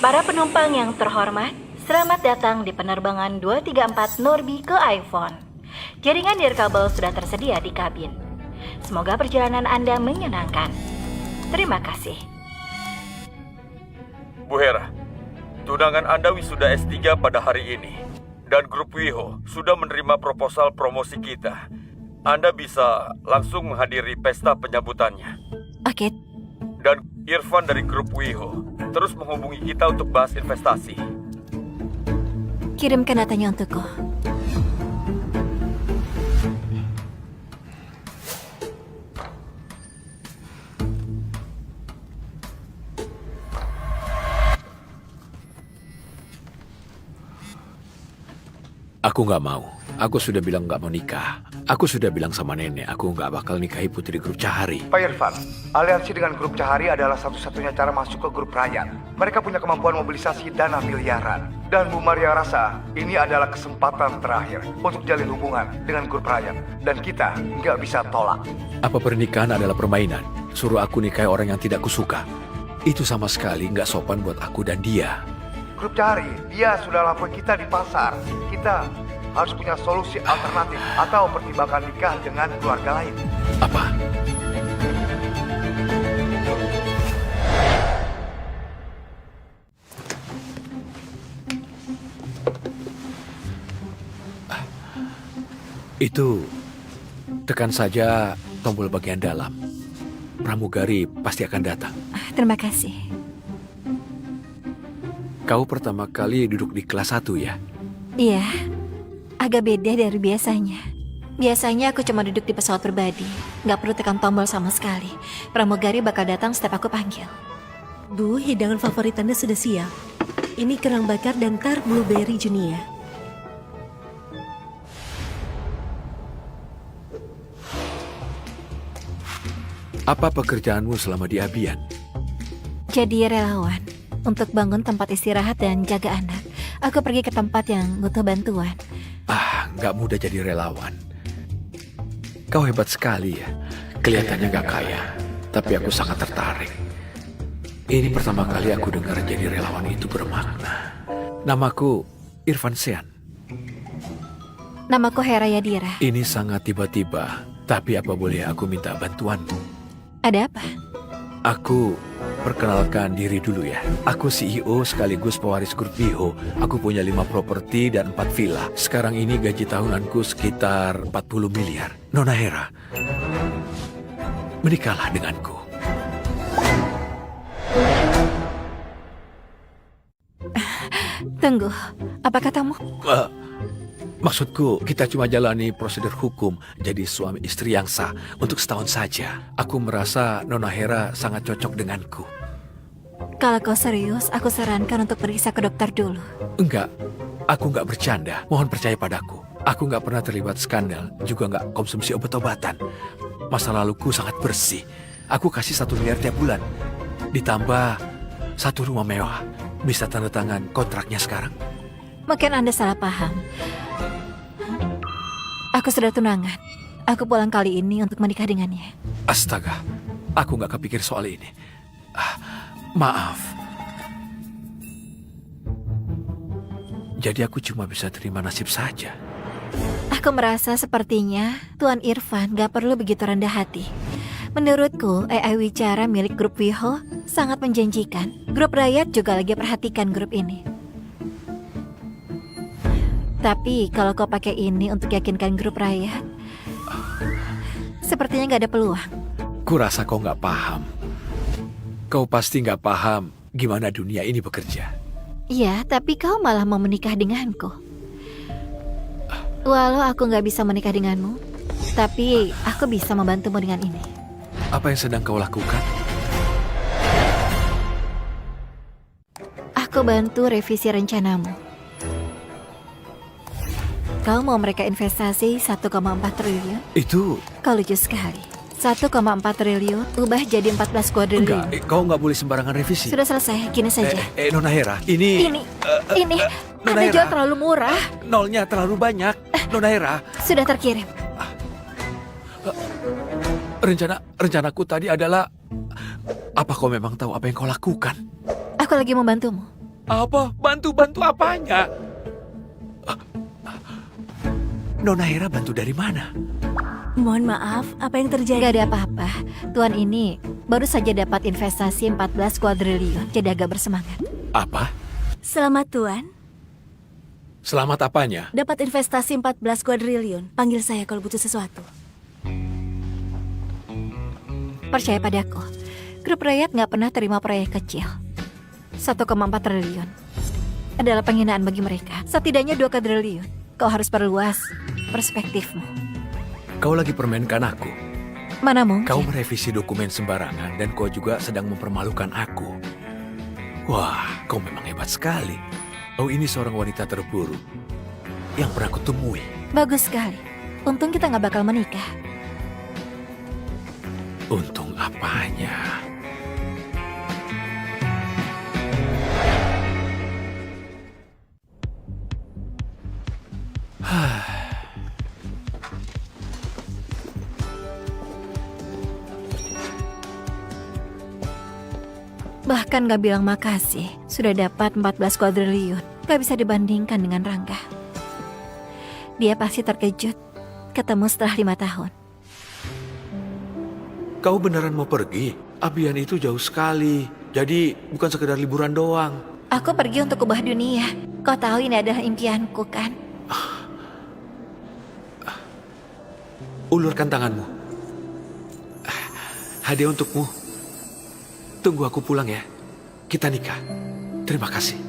Para penumpang yang terhormat, selamat datang di penerbangan 234 Norbi ke iPhone. Jaringan nirkabel sudah tersedia di kabin. Semoga perjalanan Anda menyenangkan. Terima kasih. Bu Hera, tunangan Anda wisuda S3 pada hari ini. Dan grup Wiho sudah menerima proposal promosi kita. Anda bisa langsung menghadiri pesta penyambutannya. Oke, Dan Irfan dari grup Wiho terus menghubungi kita untuk bahas investasi. kirimkan datanya untukku. Aku nggak mau. Aku sudah bilang nggak mau nikah. Aku sudah bilang sama nenek, aku nggak bakal nikahi putri grup Cahari. Pak Irfan, aliansi dengan grup Cahari adalah satu-satunya cara masuk ke grup Rayyan. Mereka punya kemampuan mobilisasi dana miliaran. Dan Bu Maria rasa ini adalah kesempatan terakhir untuk jalin hubungan dengan grup Rayyan. Dan kita nggak bisa tolak. Apa pernikahan adalah permainan? Suruh aku nikahi orang yang tidak kusuka. Itu sama sekali nggak sopan buat aku dan dia. Grup Cahari, dia sudah lapor kita di pasar. Kita harus punya solusi alternatif atau pertimbangan nikah dengan keluarga lain. Apa? Itu, tekan saja tombol bagian dalam. Pramugari pasti akan datang. Terima kasih. Kau pertama kali duduk di kelas 1 ya? Iya, agak beda dari biasanya. Biasanya aku cuma duduk di pesawat pribadi, nggak perlu tekan tombol sama sekali. Pramugari bakal datang setiap aku panggil. Bu, hidangan favorit Anda sudah siap. Ini kerang bakar dan tart blueberry Junia. Apa pekerjaanmu selama di Abian? Jadi relawan untuk bangun tempat istirahat dan jaga anak. Aku pergi ke tempat yang butuh bantuan. Nggak mudah jadi relawan. Kau hebat sekali ya. Kelihatannya nggak kaya, tapi aku sangat tertarik. Ini pertama kali aku dengar jadi relawan itu bermakna. Namaku Irfan Sean. Namaku Hera Yadira. Ini sangat tiba-tiba, tapi apa boleh aku minta bantuanmu? Ada apa? Aku perkenalkan diri dulu ya. Aku CEO sekaligus pewaris grup Wiho. Aku punya 5 properti dan 4 villa. Sekarang ini gaji tahunanku sekitar 40 miliar. Nona Hera, menikahlah denganku. Tunggu, apa katamu? Maksudku, kita cuma jalani prosedur hukum jadi suami istri yang sah untuk setahun saja. Aku merasa Nona Hera sangat cocok denganku. Kalau kau serius, aku sarankan untuk periksa ke dokter dulu. Enggak, aku nggak bercanda. Mohon percaya padaku. Aku nggak pernah terlibat skandal, juga nggak konsumsi obat-obatan. Masa laluku sangat bersih. Aku kasih 1 miliar tiap bulan. Ditambah 1 rumah mewah. Bisa tanda tangan kontraknya sekarang? Mungkin Anda salah paham. Aku sudah tunangan. Aku pulang kali ini untuk menikah dengannya. Astaga, aku nggak kepikir soal ini. Maaf. Jadi aku cuma bisa terima nasib saja. Aku merasa sepertinya Tuan Irfan gak perlu begitu rendah hati. Menurutku, AI Wicara milik grup Wiho sangat menjanjikan. Grup Rakyat juga lagi perhatikan grup ini. Tapi kalau kau pakai ini untuk yakinkan grup Rakyat, sepertinya gak ada peluang. Kurasa kau nggak paham. Kau pasti nggak paham gimana dunia ini bekerja. Iya, tapi kau malah mau menikah denganku. Walau aku gak bisa menikah denganmu, tapi aku bisa membantumu dengan ini. Apa yang sedang kau lakukan? Aku bantu revisi rencanamu. Kau mau mereka investasi 1,4 triliun? Itu... Kau lucu sekali. 1,4 triliun ubah jadi 14 kuadriliun. Enggak, kau nggak boleh sembarangan revisi. Sudah selesai, gini saja. Nona Hera, ini Anda Hera. jual terlalu murah. Nolnya terlalu banyak. Nona Hera, Sudah terkirim. rencanaku tadi adalah... Apa kau memang tahu apa yang kau lakukan? Aku lagi membantumu. Apa? Bantu apanya? Nona Hera bantu dari mana? Mohon maaf, apa yang terjadi? Gak ada apa-apa. Tuan ini baru saja dapat investasi 14 kuadriliun, jadi agak bersemangat. Apa? Selamat Tuan, Selamat apanya? dapat investasi 14 kuadriliun. Panggil saya kalau butuh sesuatu. Percaya padaku, grup rakyat nggak pernah terima proyek kecil. 1,4 triliun adalah penghinaan bagi mereka. Setidaknya 2 kuadriliun. Kau harus perluas perspektifmu. Kau lagi permainkan aku. Mana mungkin? Kau merevisi dokumen sembarangan dan kau juga sedang mempermalukan aku. Wah, kau memang hebat sekali. Oh, ini seorang wanita terburuk yang pernah kutemui. Bagus sekali. Untung kita nggak bakal menikah. Untung apanya? Bahkan gak bilang makasih, sudah dapat 14 kuadriliun. Gak bisa dibandingkan dengan Rangga. Dia pasti terkejut ketemu setelah 5 tahun. Kau beneran mau pergi? Abian itu jauh sekali. Jadi bukan sekedar liburan doang. Aku pergi untuk ubah dunia. Kau tahu ini adalah impianku kan? Ulurkan tanganmu. Hadiah untukmu. Tunggu aku pulang ya. Kita nikah. Terima kasih.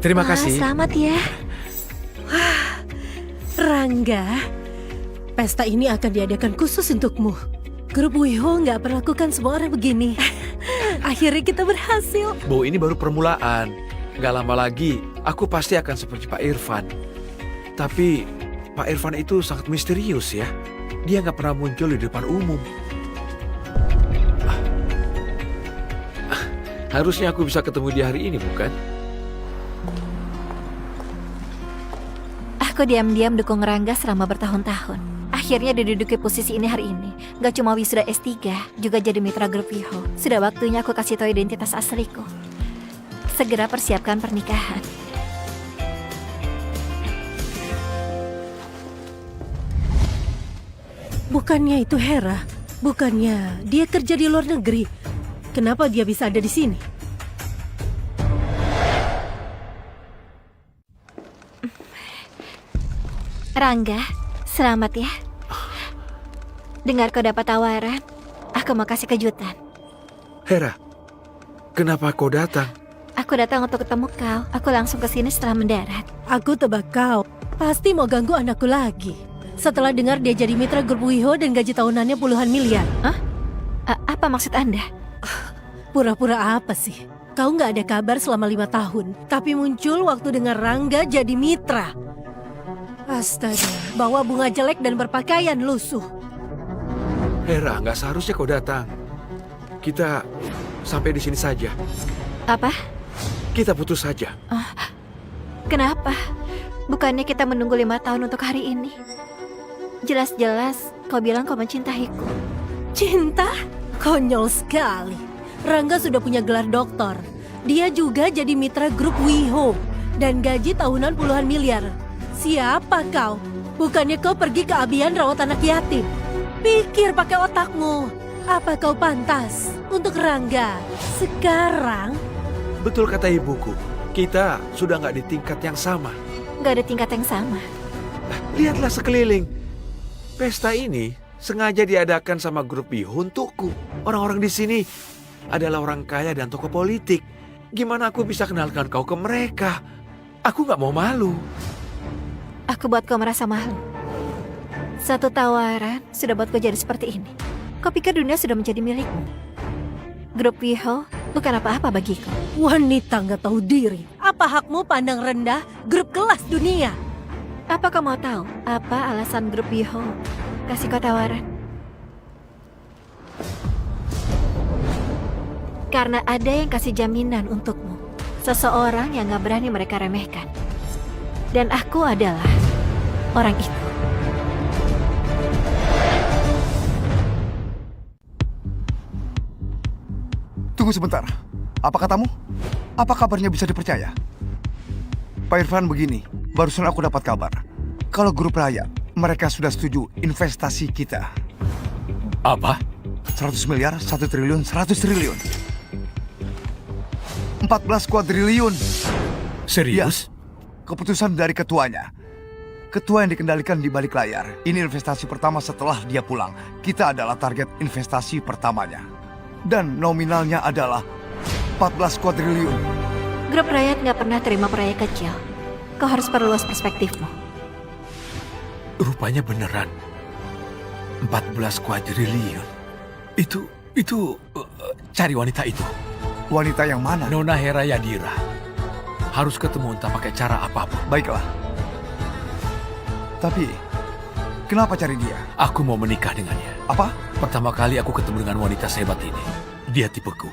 Terima kasih. Selamat ya. Rangga, pesta ini akan diadakan khusus untukmu. Grup Wiho nggak perlakukan semua orang begini. Akhirnya kita berhasil. Bu, ini baru permulaan. Gak lama lagi, aku pasti akan seperti Pak Irfan. Tapi, Pak Irfan itu sangat misterius ya. Dia gak pernah muncul di depan umum. Harusnya aku bisa ketemu dia hari ini, bukan? Aku diam-diam dukung Rangga selama bertahun-tahun. Akhirnya diduduki posisi ini hari ini. Gak cuma wisuda S3, juga jadi mitra grup Wiho. Sudah waktunya aku kasih tahu identitas asliku. Segera persiapkan pernikahan. Bukannya itu Hera? Bukannya dia kerja di luar negeri? Kenapa dia bisa ada di sini? Rangga, selamat ya. Dengar kau dapat tawaran, aku mau kasih kejutan. Hera, kenapa kau datang? Aku datang untuk ketemu kau. Aku langsung ke sini setelah mendarat. Aku tebak kau pasti mau ganggu anakku lagi. Setelah dengar dia jadi mitra grup Wiho dan gaji tahunannya puluhan miliar. Hah? Apa maksud Anda? Pura-pura apa sih? Kau nggak ada kabar selama 5 tahun, tapi muncul waktu dengar Rangga jadi mitra. Astaga, bawa bunga jelek dan berpakaian lusuh. Hera, nggak seharusnya kau datang. Kita sampai di sini saja. Apa? Kita putus saja. Kenapa? Bukannya kita menunggu 5 tahun untuk hari ini? Jelas-jelas kau bilang kau mencintaiku. Cinta? Konyol sekali. Rangga sudah punya gelar doktor. Dia juga jadi mitra grup Wiho. Dan gaji tahunan puluhan miliar. Siapa kau? Bukannya kau pergi ke Abian rawat anak yatim? Pikir pakai otakmu. Apa kau pantas untuk Rangga sekarang? Betul kata ibuku. Kita sudah nggak di tingkat yang sama. Gak ada tingkat yang sama. Lihatlah sekeliling. Pesta ini sengaja diadakan sama grup Wiho untukku. Orang-orang di sini adalah orang kaya dan tokoh politik. Gimana aku bisa kenalkan kau ke mereka? Aku nggak mau malu. Aku buat kau merasa malu. Satu tawaran sudah buat kau jadi seperti ini. Kau pikir dunia sudah menjadi milikmu? Grup Wiho bukan apa-apa bagiku. Wanita nggak tahu diri. Apa hakmu pandang rendah grup kelas dunia? Apa kau mau tahu apa alasan grup Wiho kasih kau tawaran? Karena ada yang kasih jaminan untukmu. Seseorang yang gak berani mereka remehkan. Dan aku adalah orang itu. Tunggu sebentar. Apa katamu? Apa kabarnya bisa dipercaya? Pak Irfan, begini. Barusan aku dapat kabar. Kalau grup Raya, mereka sudah setuju investasi kita. Apa? 100 miliar, 1 triliun, 100 triliun. 14 kuadriliun. Serius? Keputusan dari ketuanya. Ketua yang dikendalikan di balik layar. Ini investasi pertama setelah dia pulang. Kita adalah target investasi pertamanya. Dan nominalnya adalah 14 kuadriliun. Grup rakyat gak pernah terima proyek kecil. Kau harus perluas perspektifmu. Rupanya beneran. 14 kuadriliun. Itu cari wanita itu. Wanita yang mana? Nona Hera Yadira. Harus ketemu entah pakai cara apapun. Baiklah. Tapi, kenapa cari dia? Aku mau menikah dengannya. Apa? Pertama kali aku ketemu dengan wanita sehebat ini. Dia tipeku.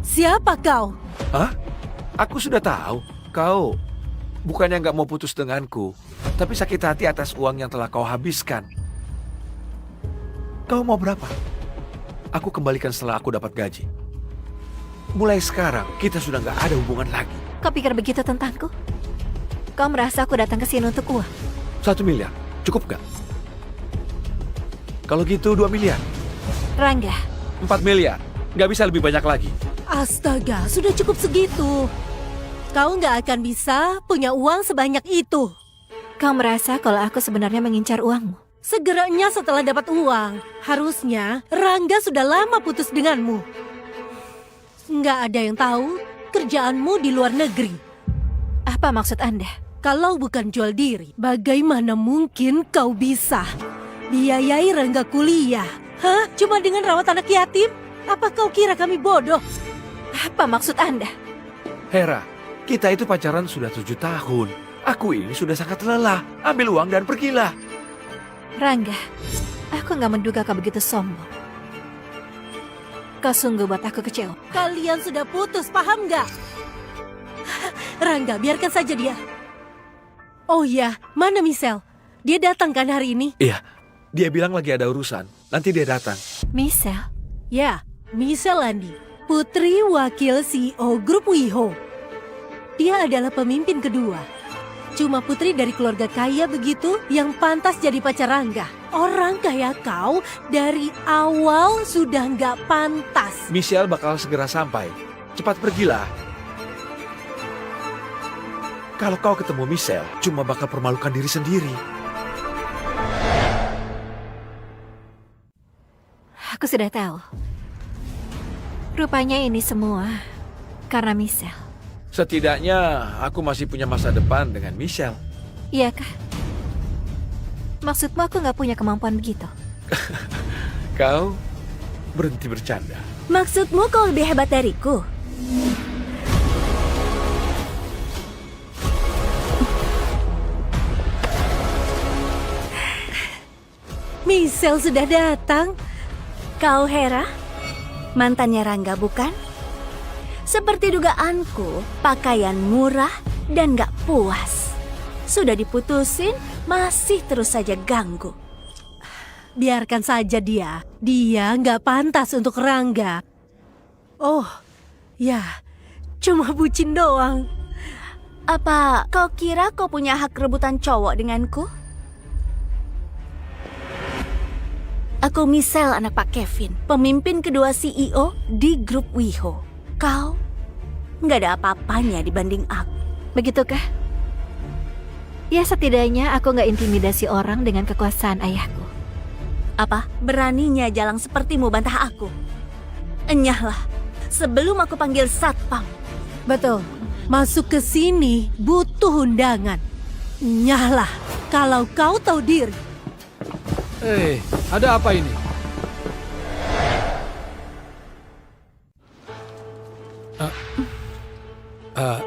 Siapa kau? Hah? Aku sudah tahu. Kau bukannya nggak mau putus denganku, tapi sakit hati atas uang yang telah kau habiskan. Kau mau berapa? Aku kembalikan setelah aku dapat gaji. Mulai sekarang, kita sudah nggak ada hubungan lagi. Kau pikir begitu tentangku? Kau merasa aku datang ke sini untuk uang? 1 miliar, cukup nggak? Kalau gitu 2 miliar. Rangga, 4 miliar, nggak bisa lebih banyak lagi. Astaga, sudah cukup segitu. Kau nggak akan bisa punya uang sebanyak itu. kau merasa kalau aku sebenarnya mengincar uangmu? Segeranya setelah dapat uang, harusnya Rangga sudah lama putus denganmu. Nggak ada yang tahu kerjaanmu di luar negeri. Apa maksud Anda? Kalau bukan jual diri, bagaimana mungkin kau bisa biayai Rangga kuliah? Hah? Cuma dengan rawat anak yatim? Apa kau kira kami bodoh? Apa maksud Anda? Hera, kita itu pacaran sudah 7 tahun. Aku ini sudah sangat lelah. Ambil uang dan pergilah. Rangga, aku nggak menduga kau begitu sombong. Kau sungguh buat aku kecewa. Kalian sudah putus, paham nggak? Rangga, biarkan saja dia. Oh iya, mana Michelle? Dia datang kan hari ini? Iya, dia bilang lagi ada urusan. Nanti dia datang. Michelle, Ya, Michelle Landi, putri wakil CEO Grup WeHo. Dia adalah pemimpin kedua. Cuma putri dari keluarga kaya begitu yang pantas jadi pacar Rangga. Orang kaya kau dari awal sudah nggak pantas. Michelle bakal segera sampai. Cepat pergilah. Kalau kau ketemu Michelle, cuma bakal permalukan diri sendiri. aku sudah tahu. Rupanya ini semua karena Michelle. Setidaknya aku masih punya masa depan dengan Michelle. Iya kah? Maksudmu aku nggak punya kemampuan begitu? Kau berhenti bercanda. Maksudmu kau lebih hebat dariku? Michelle sudah datang. Kau Hera? Mantannya Rangga bukan? Seperti dugaanku, pakaian murah dan gak puas. Sudah diputusin, masih terus saja ganggu. Biarkan saja dia. Dia gak pantas untuk Rangga. Oh, ya, cuma bucin doang. Apa kau kira kau punya hak rebutan cowok denganku? Aku Michelle, anak Pak Kevin, pemimpin kedua CEO di grup WeHo. Kau nggak ada apa-apanya dibanding aku. Begitukah? Ya setidaknya aku nggak intimidasi orang dengan kekuasaan ayahku. Apa? Beraninya jalang sepertimu bantah aku? Enyahlah, sebelum aku panggil satpam. Betul, masuk ke sini butuh undangan. Enyahlah, kalau kau tahu diri. Ada apa ini?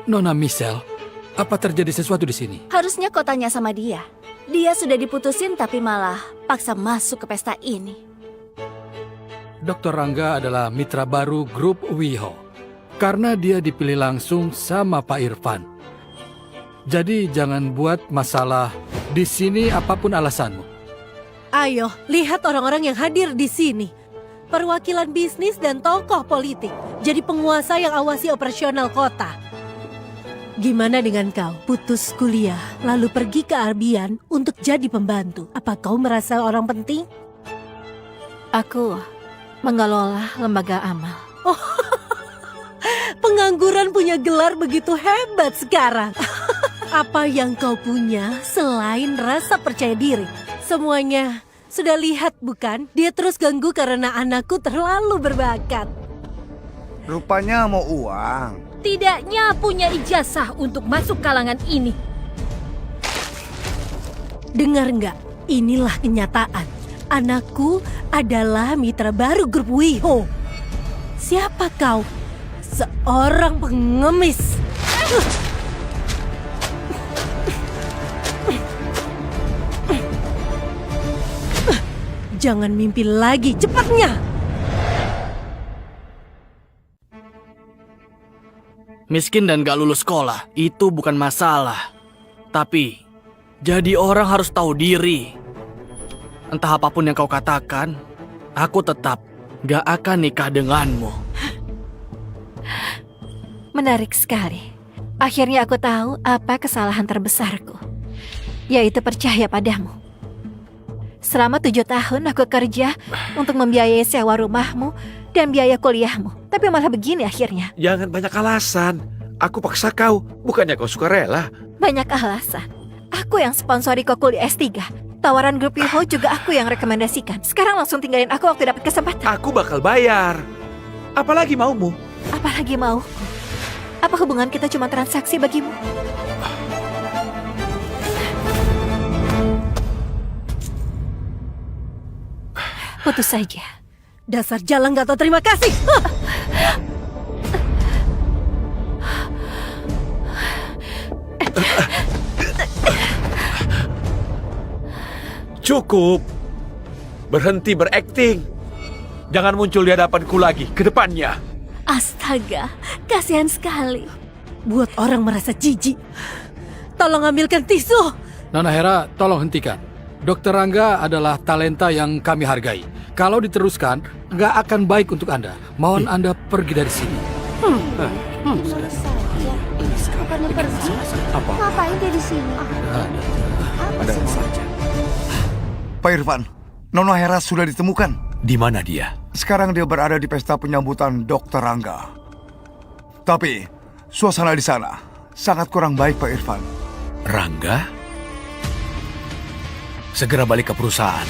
Nona Michelle, Apa terjadi sesuatu di sini? Harusnya kau tanya sama dia. Dia sudah diputusin tapi malah paksa masuk ke pesta ini. Dr. Rangga adalah mitra baru grup WIHO. Karena dia dipilih langsung sama Pak Irfan. Jadi jangan buat masalah di sini apapun alasanmu. Ayo, lihat orang-orang yang hadir di sini. Perwakilan bisnis dan tokoh politik. Jadi penguasa yang awasi operasional kota. Gimana dengan kau? Putus kuliah, lalu pergi ke Arbian untuk jadi pembantu. Apa kau merasa orang penting? Aku mengelola lembaga amal. Pengangguran punya gelar begitu hebat sekarang. Apa yang kau punya selain rasa percaya diri? Semuanya sudah lihat bukan? Dia terus ganggu karena anakku terlalu berbakat. Rupanya mau uang. Tidaknya punya ijazah untuk masuk kalangan ini. Dengar nggak? Inilah kenyataan. Anakku adalah mitra baru grup WIHO. Siapa kau? Seorang pengemis. Jangan mimpi lagi, cepatnya! Miskin dan gak lulus sekolah, itu bukan masalah. Tapi, jadi orang harus tahu diri. Entah apapun yang kau katakan, aku tetap gak akan nikah denganmu. Menarik sekali. Akhirnya aku tahu apa kesalahan terbesarku, yaitu percaya padamu. Selama 7 tahun aku kerja untuk membiayai sewa rumahmu dan biaya kuliahmu. Tapi malah begini akhirnya. Jangan banyak alasan. Aku paksa kau, bukannya kau suka rela. Banyak alasan. Aku yang sponsori kau kuliah S3. Tawaran grup WIHO juga aku yang rekomendasikan. Sekarang langsung tinggalin aku waktu dapat kesempatan. Aku bakal bayar. Apalagi maumu? Apalagi mau? Apa hubungan kita cuma transaksi bagimu? Putus saja. Dasar jalan gak tahu terima kasih. Cukup. Berhenti berakting. Jangan muncul di hadapanku lagi ke depannya. Astaga, kasihan sekali. Buat orang merasa jijik. Tolong ambilkan tisu. Nona Hera, tolong hentikan. Dr. Rangga adalah talenta yang kami hargai. Kalau diteruskan, nggak akan baik untuk Anda. Mohon Anda pergi dari sini. Bukannya pergi? Ngapain dia di sini? Ada saja. Pak Irfan, Nona Hera sudah ditemukan. Di mana dia? Sekarang dia berada di pesta penyambutan Dr. Rangga. Tapi, suasana di sana sangat kurang baik, Pak Irfan. Rangga? Segera balik ke perusahaan.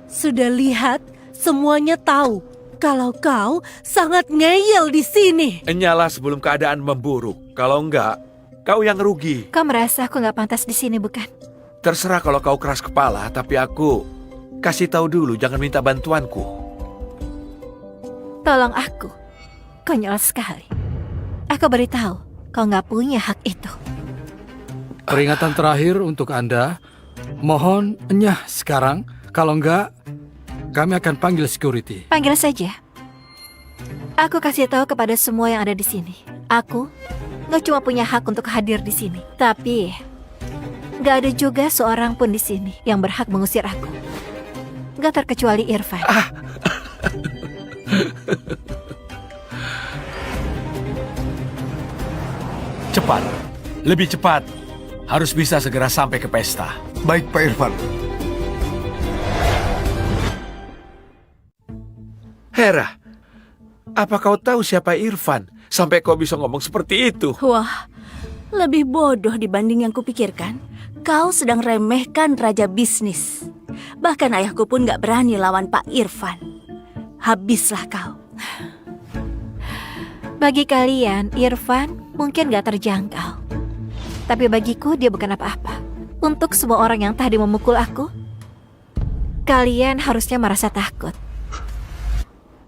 Sudah lihat, semuanya tahu kalau kau sangat ngeyel di sini. Nyala sebelum keadaan memburuk. Kalau enggak, kau yang rugi. Kau merasa aku nggak pantas di sini, bukan? Terserah kalau kau keras kepala, tapi aku kasih tahu dulu, jangan minta bantuanku. Tolong aku. Konyol sekali. Aku beritahu, kau nggak punya hak itu. Peringatan terakhir untuk Anda. Mohon enyah sekarang. Kalau enggak, kami akan panggil security. Panggil saja. Aku kasih tahu kepada semua yang ada di sini. Aku nggak cuma punya hak untuk hadir di sini, tapi nggak ada juga seorang pun di sini yang berhak mengusir aku. Nggak terkecuali Irfan. Cepat, lebih cepat. Harus bisa segera sampai ke pesta. Baik, Pak Irfan. Hera, apa kau tahu siapa Irfan? Sampai kau bisa ngomong seperti itu. Wah, lebih bodoh dibanding yang kupikirkan. Kau sedang remehkan raja bisnis. Bahkan ayahku pun gak berani lawan Pak Irfan. Habislah kau. Bagi kalian, Irfan mungkin gak terjangkau. Tapi bagiku dia bukan apa-apa. Untuk semua orang yang tadi memukul aku, kalian harusnya merasa takut.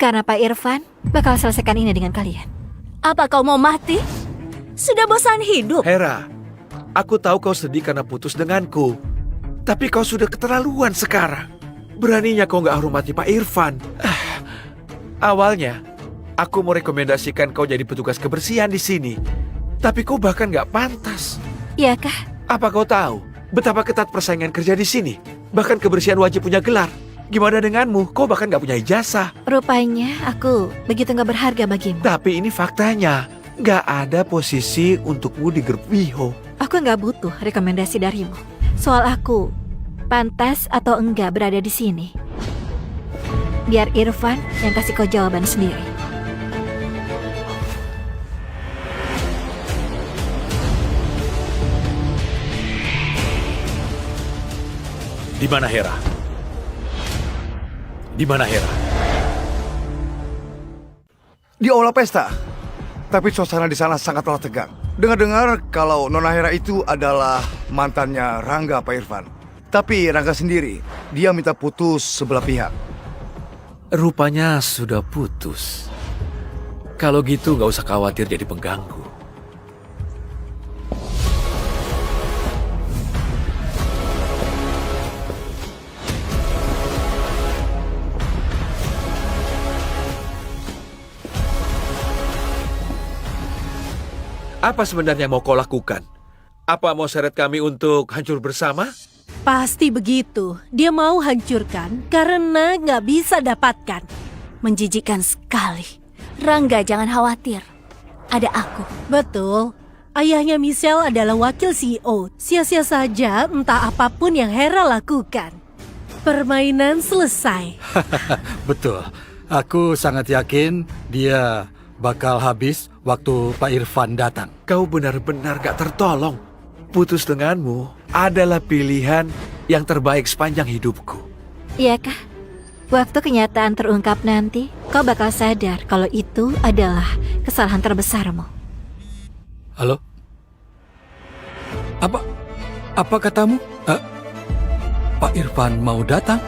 Karena Pak Irfan bakal selesaikan ini dengan kalian. Apa kau mau mati? Sudah bosan hidup? Hera, aku tahu kau sedih karena putus denganku. Tapi kau sudah keterlaluan sekarang. Beraninya kau nggak hormati Pak Irfan. Awalnya, aku mau rekomendasikan kau jadi petugas kebersihan di sini. Tapi kau bahkan nggak pantas. Iya kah? Apa kau tahu betapa ketat persaingan kerja di sini? Bahkan kebersihan wajib punya gelar. Gimana denganmu? Kau bahkan nggak punya ijazah. Rupanya aku begitu nggak berharga bagimu. Tapi ini faktanya. Nggak ada posisi untukmu di grup WIHO. Aku nggak butuh rekomendasi darimu. Soal aku, pantas atau enggak berada di sini. Biar Irfan yang kasih kau jawaban sendiri. Di mana Hera? Di mana Hera? Di aula pesta. Tapi suasana di sana sangatlah tegang. Dengar-dengar kalau Nona Hera itu adalah mantannya Rangga Pak Irfan. Tapi Rangga sendiri, dia minta putus sebelah pihak. Rupanya sudah putus. Kalau gitu nggak usah khawatir jadi pengganggu. Apa sebenarnya mau kau lakukan? Apa mau seret kami untuk hancur bersama? Pasti begitu. Dia mau hancurkan karena nggak bisa dapatkan. Menjijikkan sekali. Rangga, jangan khawatir. Ada aku. Betul. Ayahnya Michelle adalah wakil CEO. Sia-sia saja entah apapun yang Hera lakukan. Permainan selesai. Betul. Aku sangat yakin dia bakal habis waktu Pak Irfan datang. Kau benar-benar gak tertolong. Putus denganmu adalah pilihan yang terbaik sepanjang hidupku. Iya kah? Waktu kenyataan terungkap nanti, kau bakal sadar kalau itu adalah kesalahan terbesarmu. Halo? Apa katamu? Pak Irfan mau datang?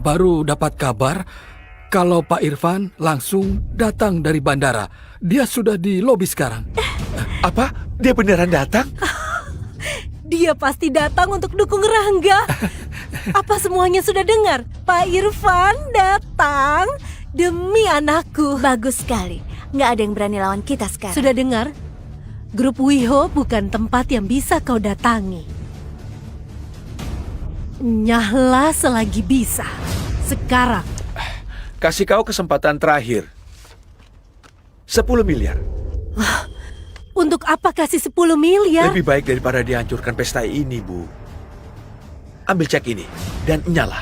Baru dapat kabar kalau Pak Irfan langsung datang dari bandara. Dia sudah di lobi sekarang. Apa? Dia beneran datang? Dia pasti datang untuk dukung Rangga. Apa semuanya sudah dengar? Pak Irfan datang demi anakku. Bagus sekali. Nggak ada yang berani lawan kita sekarang. Sudah dengar? Grup WIHO bukan tempat yang bisa kau datangi. Nyahlah selagi bisa. Sekarang. Kasih kau kesempatan terakhir. 10 miliar. Untuk apa kasih 10 miliar? Lebih baik daripada dihancurkan pesta ini, Bu. Ambil cek ini dan nyala.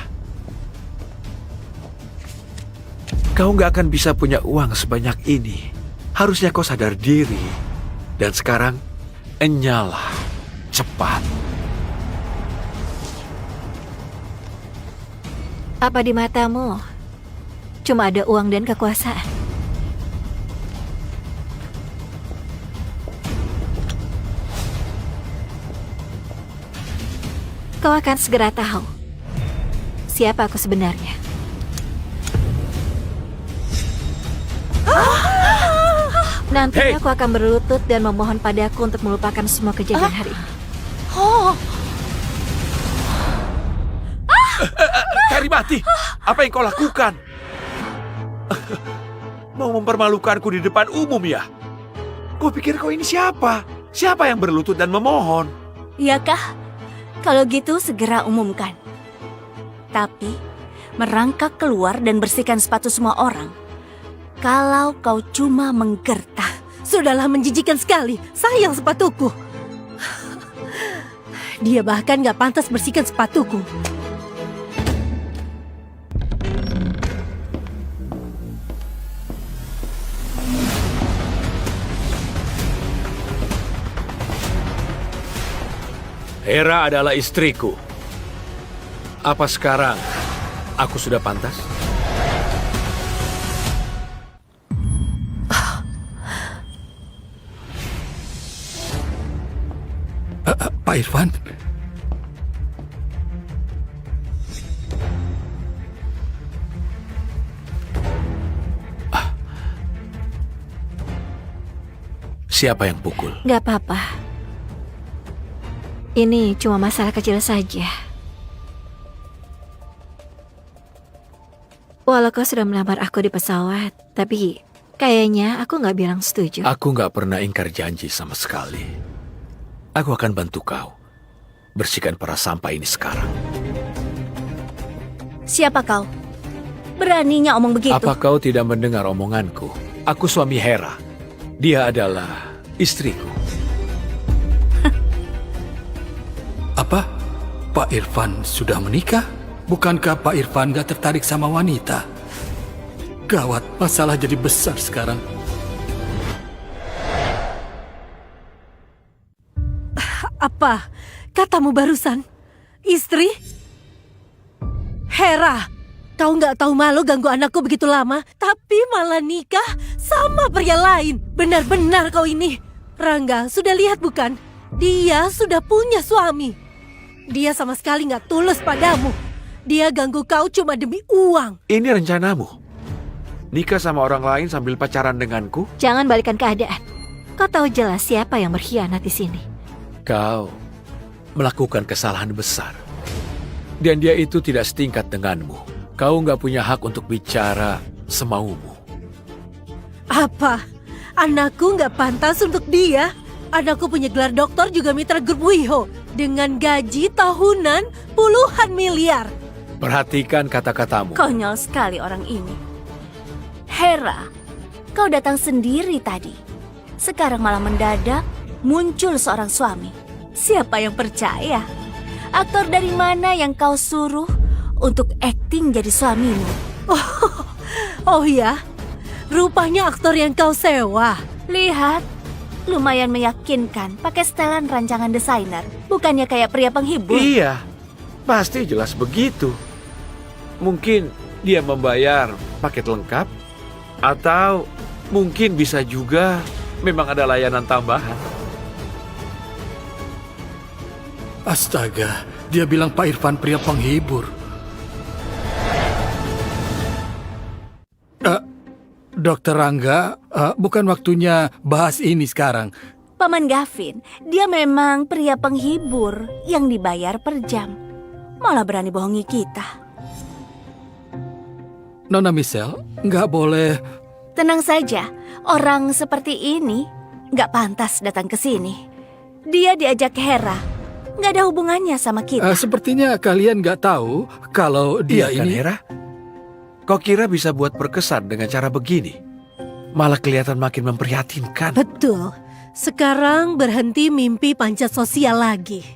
Kau nggak akan bisa punya uang sebanyak ini. Harusnya kau sadar diri. Dan sekarang, nyala. Cepat. Apa di matamu cuma ada uang dan kekuasaan? Kau akan segera tahu siapa aku sebenarnya. Nantinya aku akan berlutut dan memohon padaku untuk melupakan semua kejadian hari ini. Karimati, apa yang kau lakukan? Mau mempermalukanku di depan umum ya? Kau pikir kau ini siapa? Siapa yang berlutut dan memohon? Iyakah? Kalau gitu segera umumkan. Tapi merangkak keluar dan bersihkan sepatu semua orang. Kalau kau cuma menggertak. Sudahlah, menjijikan sekali. Sayang sepatuku. Dia bahkan gak pantas bersihkan sepatuku. Hera adalah istriku. Apa sekarang aku sudah pantas? Pak Irfan? Siapa yang pukul? Gak apa-apa. Ini cuma masalah kecil saja. Walau kau sudah melamar aku di pesawat, tapi kayaknya aku gak bilang setuju. Aku nggak pernah ingkar janji sama sekali. Aku akan bantu kau bersihkan para sampah ini sekarang. Siapa kau? Beraninya omong begitu? Apa kau tidak mendengar omonganku? Aku suami Hera. Dia adalah istriku. Apa? Pak Irfan sudah menikah? Bukankah Pak Irfan gak tertarik sama wanita? Gawat, masalah jadi besar sekarang. Apa katamu barusan? Istri? Hera, kau nggak tahu malu ganggu anakku begitu lama, tapi malah nikah sama pria lain. Benar-benar kau ini. Rangga, sudah lihat bukan? Dia sudah punya suami. Dia sama sekali nggak tulus padamu. Dia ganggu kau cuma demi uang. Ini rencanamu? Nikah sama orang lain sambil pacaran denganku? Jangan balikan keadaan. Kau tahu jelas siapa yang berkhianat di sini. Kau melakukan kesalahan besar. Dan dia itu tidak setingkat denganmu. Kau nggak punya hak untuk bicara semaumu. Apa? Anakku nggak pantas untuk dia? Anakku punya gelar doktor juga mitra grup WIHO. Dengan gaji tahunan puluhan miliar. Perhatikan kata-katamu. Konyol sekali orang ini. Hera, kau datang sendiri tadi. Sekarang malah mendadak muncul seorang suami. Siapa yang percaya? Aktor dari mana yang kau suruh untuk akting jadi suamimu? Oh ya? Rupanya aktor yang kau sewa. Lihat, lumayan meyakinkan pakai setelan rancangan desainer. Bukannya kayak pria penghibur. Iya, pasti jelas begitu. Mungkin dia membayar paket lengkap, atau mungkin bisa juga memang ada layanan tambahan. Astaga, dia bilang Pak Irfan pria penghibur. Dokter Rangga, bukan waktunya bahas ini sekarang. Paman Gavin, dia memang pria penghibur yang dibayar per jam. Malah berani bohongi kita. Nona Michelle, nggak boleh. Tenang saja, orang seperti ini nggak pantas datang ke sini. Dia diajak Hera, nggak ada hubungannya sama kita. Sepertinya kalian nggak tahu kalau dia Iya kan, ini. Hera? Kau kira bisa buat berkesan dengan cara begini? Malah kelihatan makin memprihatinkan. Betul. Sekarang berhenti mimpi panjat sosial lagi.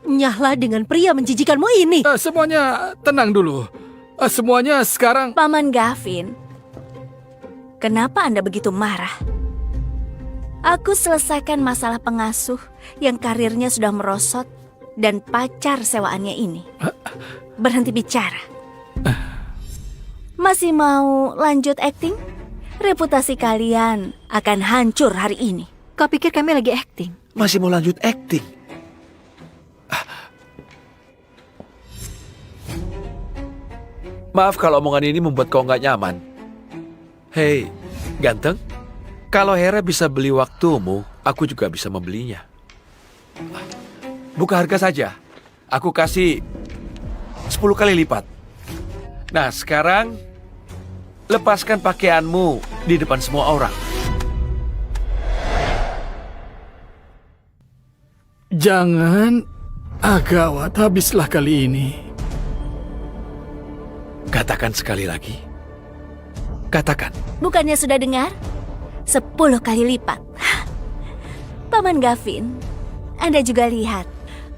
Nyahlah dengan pria menjijikanmu ini. Semuanya tenang dulu. Semuanya sekarang. Paman Gavin, kenapa Anda begitu marah? Aku selesaikan masalah pengasuh yang karirnya sudah merosot dan pacar sewaannya ini. Berhenti bicara. Masih mau lanjut akting? Reputasi kalian akan hancur hari ini. Kau pikir kami lagi akting? Masih mau lanjut akting? Maaf kalau omongan ini membuat kau nggak nyaman. Hei, ganteng. Kalau Hera bisa beli waktumu, aku juga bisa membelinya. Buka harga saja. Aku kasih 10 kali lipat. Nah, sekarang lepaskan pakaianmu di depan semua orang. Jangan. Gawat, habislah kali ini. Katakan sekali lagi. Katakan. Bukannya sudah dengar? 10 kali lipat. Paman Gavin, Anda juga lihat.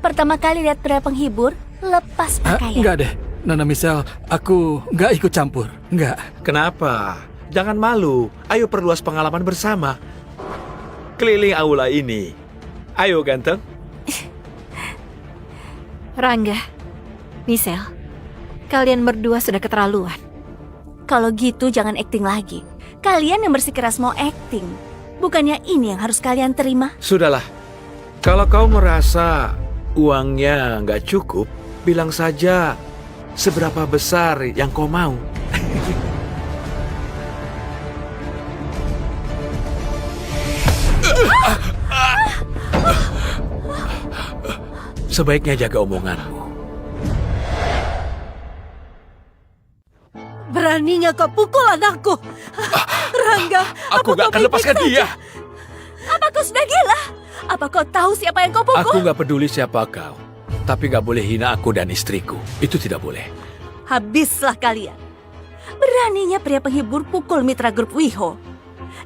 Pertama kali lihat pria penghibur, lepas pakaian. Enggak deh, Nona Michelle, aku nggak ikut campur. Enggak. Kenapa? Jangan malu. Ayo perluas pengalaman bersama. Keliling aula ini. Ayo ganteng. Rangga, Michelle, kalian berdua sudah keterlaluan. Kalau gitu jangan akting lagi. Kalian yang bersikeras mau akting. Bukannya ini yang harus kalian terima? Sudahlah. Kalau kau merasa uangnya nggak cukup, bilang saja seberapa besar yang kau mau. Sebaiknya jaga omonganmu. Beraninya kau pukul anakku. Rangga, Aku apa gak kau akan lepaskan baik-baik dia. saja? Apa kau sudah gila? Apa kau tahu siapa yang kau pukul? Aku gak peduli siapa kau. Tapi gak boleh hina aku dan istriku. Itu tidak boleh. Habislah kalian. Beraninya pria penghibur pukul mitra grup Wiho.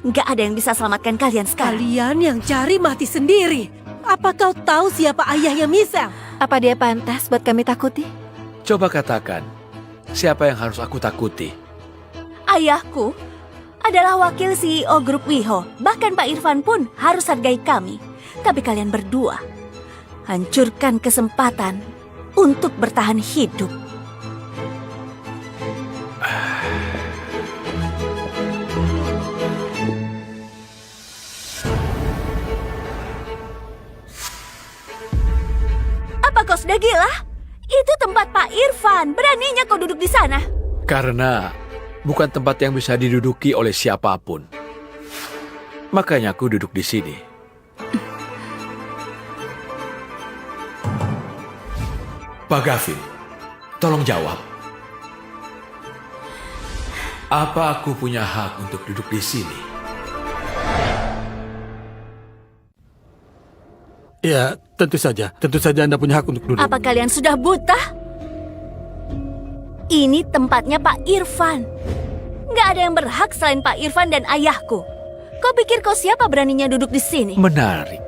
Nggak ada yang bisa selamatkan kalian sekarang. Kalian yang cari mati sendiri. Apa kau tahu siapa ayahnya Michelle? Apa dia pantas buat kami takuti? Coba katakan, siapa yang harus aku takuti? Ayahku adalah wakil CEO grup Wiho. Bahkan Pak Irfan pun harus hargai kami. Tapi kalian berdua hancurkan kesempatan untuk bertahan hidup. Apa kau sudah gila? Itu tempat Pak Irfan. Beraninya kau duduk di sana. Karena bukan tempat yang bisa diduduki oleh siapapun. Makanya aku duduk di sini. Pak Gavin, tolong jawab. Apa aku punya hak untuk duduk di sini? Ya, tentu saja. Tentu saja Anda punya hak untuk duduk. Apa kalian sudah buta? Ini tempatnya Pak Irfan. Nggak ada yang berhak selain Pak Irfan dan ayahku. Kau pikir kau siapa beraninya duduk di sini? Menarik.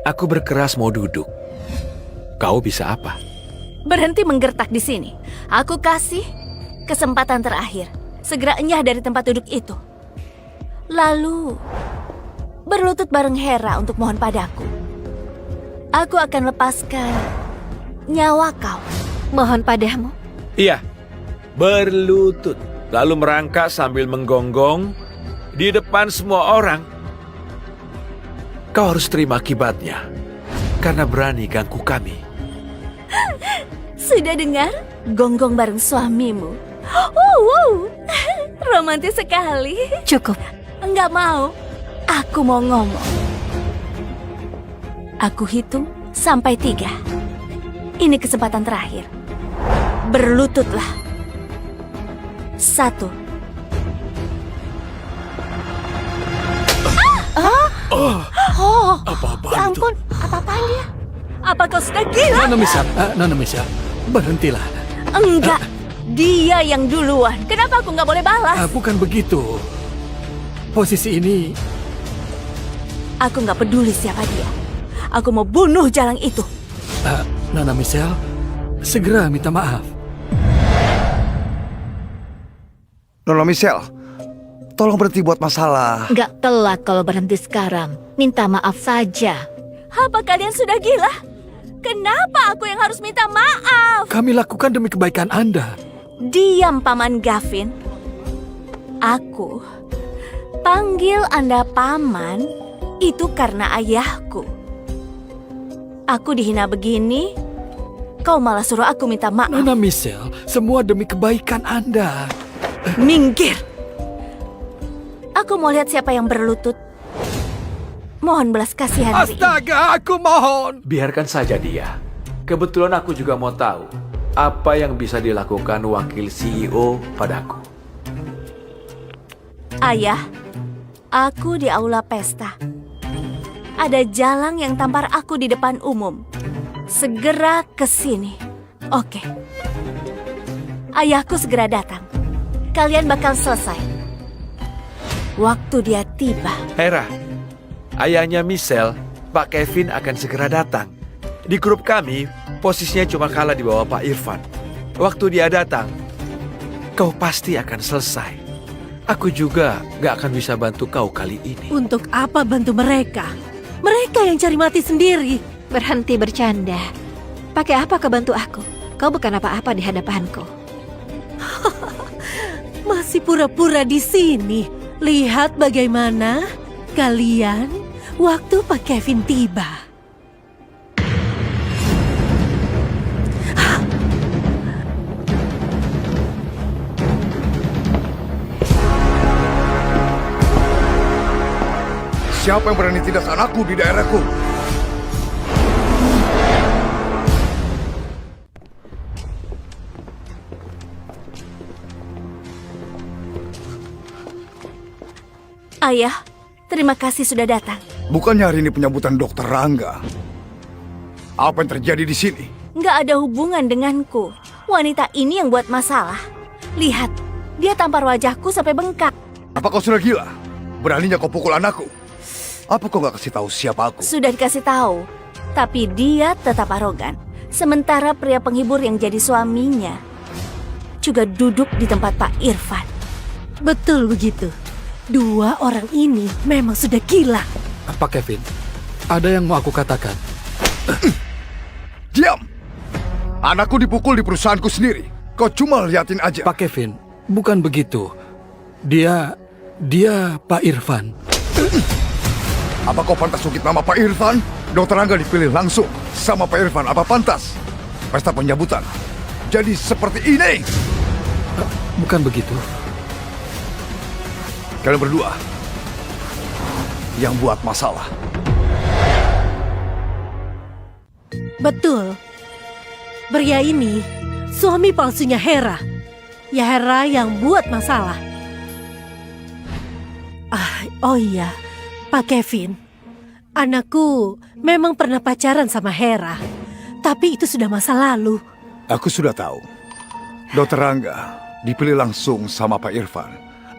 Aku berkeras mau duduk. Kau bisa apa? Berhenti menggertak di sini. Aku kasih kesempatan terakhir. Segera enyah dari tempat duduk itu. Lalu berlutut bareng Hera untuk mohon padaku. Aku akan lepaskan nyawa kau. Mohon padamu. Iya, berlutut. Lalu merangkak sambil menggonggong di depan semua orang. Kau harus terima akibatnya. Karena berani ganggu kami. Sudah dengar? Gonggong bareng suamimu. Wow, romantis sekali. Cukup. Enggak mau. Aku mau ngomong. Aku hitung sampai 3. Ini kesempatan terakhir. Berlututlah. 1. Apa-apaan itu? Apa-apaan dia? Apa kau sudah gila? Nona Michelle, berhentilah. Enggak. Dia yang duluan. Kenapa aku nggak boleh balas? Bukan begitu. Posisi ini, Aku nggak peduli siapa dia. Aku mau bunuh jalang itu. Nona Michelle, segera minta maaf. Nona Michelle, tolong berhenti buat masalah. Nggak telat kalau berhenti sekarang. Minta maaf saja. Apa kalian sudah gila? Kenapa aku yang harus minta maaf? Kami lakukan demi kebaikan Anda. Diam, Paman Gavin. Aku panggil Anda Paman itu karena ayahku. Aku dihina begini, kau malah suruh aku minta maaf. Nona Michelle, semua demi kebaikan Anda. Minggir. Aku mau lihat siapa yang berlutut. Mohon belas kasihan hari ini. Astaga, aku mohon. Biarkan saja dia. Kebetulan aku juga mau tahu apa yang bisa dilakukan wakil CEO padaku. Ayah, aku di aula pesta. Ada jalang yang tampar aku di depan umum. Segera ke sini. Oke. Ayahku segera datang. Kalian bakal selesai. Waktu dia tiba. Hera, ayahnya Michelle, Pak Kevin akan segera datang. Di grup kami, posisinya cuma kalah di bawah Pak Irfan. Waktu dia datang, kau pasti akan selesai. Aku juga gak akan bisa bantu kau kali ini. Untuk apa bantu mereka? Mereka yang cari mati sendiri. Berhenti bercanda. Pakai apa kau bantu aku? Kau bukan apa-apa di hadapanku. Masih pura-pura di sini. Lihat bagaimana kalian waktu Pak Kevin tiba. Siapa yang berani tindas anakku di daerahku? Ayah, terima kasih sudah datang. Bukannya hari ini penyambutan Dokter Rangga? Apa yang terjadi di sini? Nggak ada hubungan denganku. Wanita ini yang buat masalah. Lihat, dia tampar wajahku sampai bengkak. Apa kau sudah gila? Beraninya kau pukul anakku? Apa kau gak kasih tahu siapa aku? Sudah dikasih tahu, tapi dia tetap arogan. Sementara pria penghibur yang jadi suaminya juga duduk di tempat Pak Irfan. Betul begitu. Dua orang ini memang sudah gila. Pak Kevin, ada yang mau aku katakan. Diam! Anakku dipukul di perusahaanku sendiri. Kau cuma liatin aja. Pak Kevin, bukan begitu. Dia Pak Irfan. Apa kau pantas ungkit nama Pak Irfan? Dokter Rangga dipilih langsung sama Pak Irfan. Apa pantas? Pesta penyambutan jadi seperti ini. Bukan begitu. Kalian berdua yang buat masalah. Betul. Pria ini suami palsunya Hera. Ya Hera yang buat masalah. Oh iya, Pak Kevin. Anakku memang pernah pacaran sama Hera. Tapi itu sudah masa lalu. Aku sudah tahu. Dokter Rangga dipilih langsung sama Pak Irfan.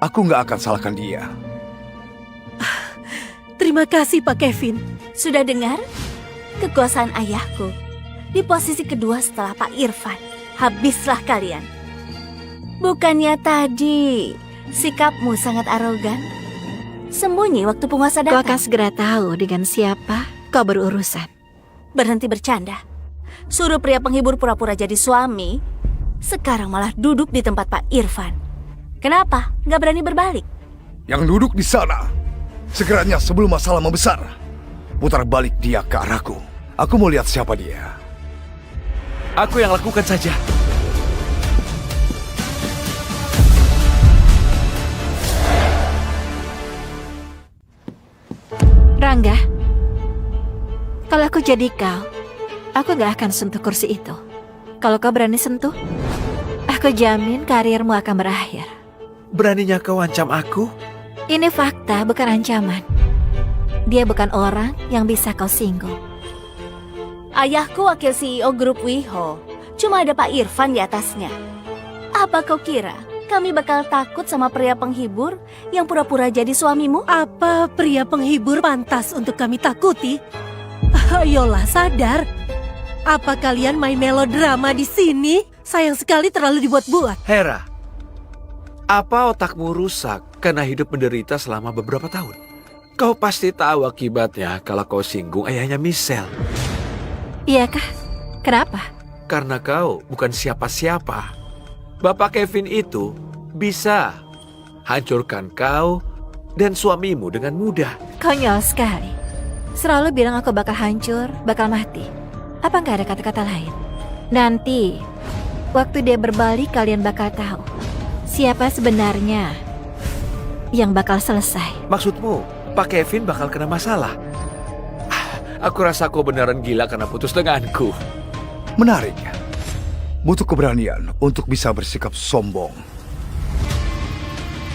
Aku nggak akan salahkan dia. Terima kasih Pak Kevin. Sudah dengar? Kekuasaan ayahku di posisi kedua setelah Pak Irfan. Habislah kalian. Bukannya tadi sikapmu sangat arogan? Sembunyi waktu penguasa Kau datang. akan segera tahu dengan siapa kau berurusan. Berhenti bercanda. Suruh pria penghibur pura-pura jadi suami, sekarang malah duduk di tempat Pak Irfan. Kenapa? Nggak berani berbalik? Yang duduk di sana, segera sebelum masalah membesar, putar balik dia ke arahku. Aku mau lihat siapa dia. Aku yang lakukan saja. Rangga, kalau aku jadi kau, aku gak akan sentuh kursi itu. Kalau kau berani sentuh, aku jamin karirmu akan berakhir. Beraninya kau ancam aku? Ini fakta, bukan ancaman. Dia bukan orang yang bisa kau singgung. Ayahku wakil CEO grup WeHo. Cuma ada Pak Irfan di atasnya. Apa kau kira kami bakal takut sama pria penghibur yang pura-pura jadi suamimu? Apa pria penghibur pantas untuk kami takuti? Ayolah sadar. Apa kalian main melodrama di sini? Sayang sekali terlalu dibuat-buat. Hera, apa otakmu rusak karena hidup menderita selama beberapa tahun? Kau pasti tahu akibatnya kalau kau singgung ayahnya Michelle. Iyakah? Kenapa? Karena kau bukan siapa-siapa. Bapak Kevin itu bisa hancurkan kau dan suamimu dengan mudah. Konyol sekali. Selalu bilang aku bakal hancur, bakal mati. Apa nggak ada kata-kata lain? Nanti, waktu dia berbalik kalian bakal tahu siapa sebenarnya yang bakal selesai. Maksudmu, Pak Kevin bakal kena masalah? Aku rasa kau beneran gila karena putus denganku. Menarik. Butuh keberanian untuk bisa bersikap sombong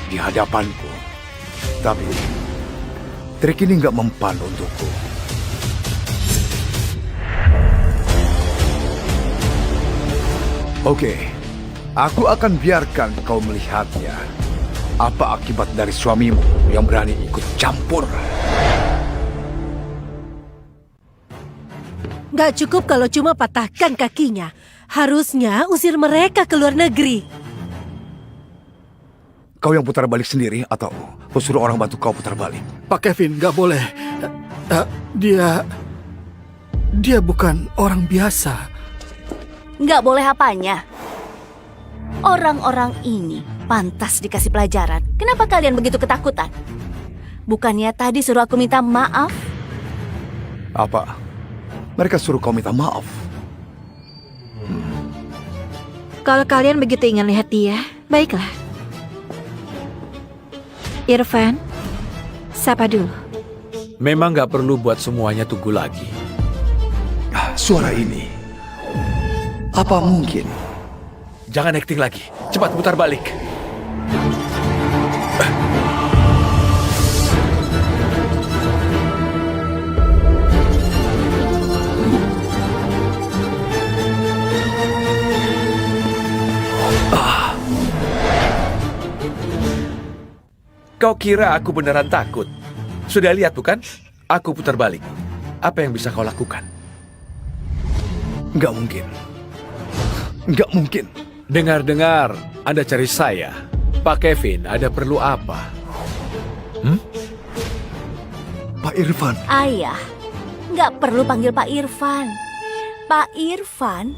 di hadapanku. Tapi trik ini nggak mempan untukku. Oke, aku akan biarkan kau melihatnya. Apa akibat dari suamimu yang berani ikut campur? Gak cukup kalau cuma patahkan kakinya. Harusnya usir mereka ke luar negeri. Kau yang putar balik sendiri atau kau suruh orang bantu kau putar balik? Pak Kevin, nggak boleh. Dia bukan orang biasa. Nggak boleh apanya? Orang-orang ini pantas dikasih pelajaran. Kenapa kalian begitu ketakutan? Bukannya tadi suruh aku minta maaf? Apa? Mereka suruh kau minta maaf? Kalau kalian begitu ingin lihat dia, baiklah. Irfan, sapa dulu. Memang gak perlu buat semuanya tunggu lagi. Suara ini. Apa mungkin? Jangan acting lagi. Cepat putar balik. Kau kira aku beneran takut? Sudah lihat bukan? Aku putar balik. Apa yang bisa kau lakukan? Nggak mungkin. Nggak mungkin. Dengar-dengar, Anda cari saya. Pak Kevin, ada perlu apa? Pak Irfan. Ayah, nggak perlu panggil Pak Irfan. Pak Irfan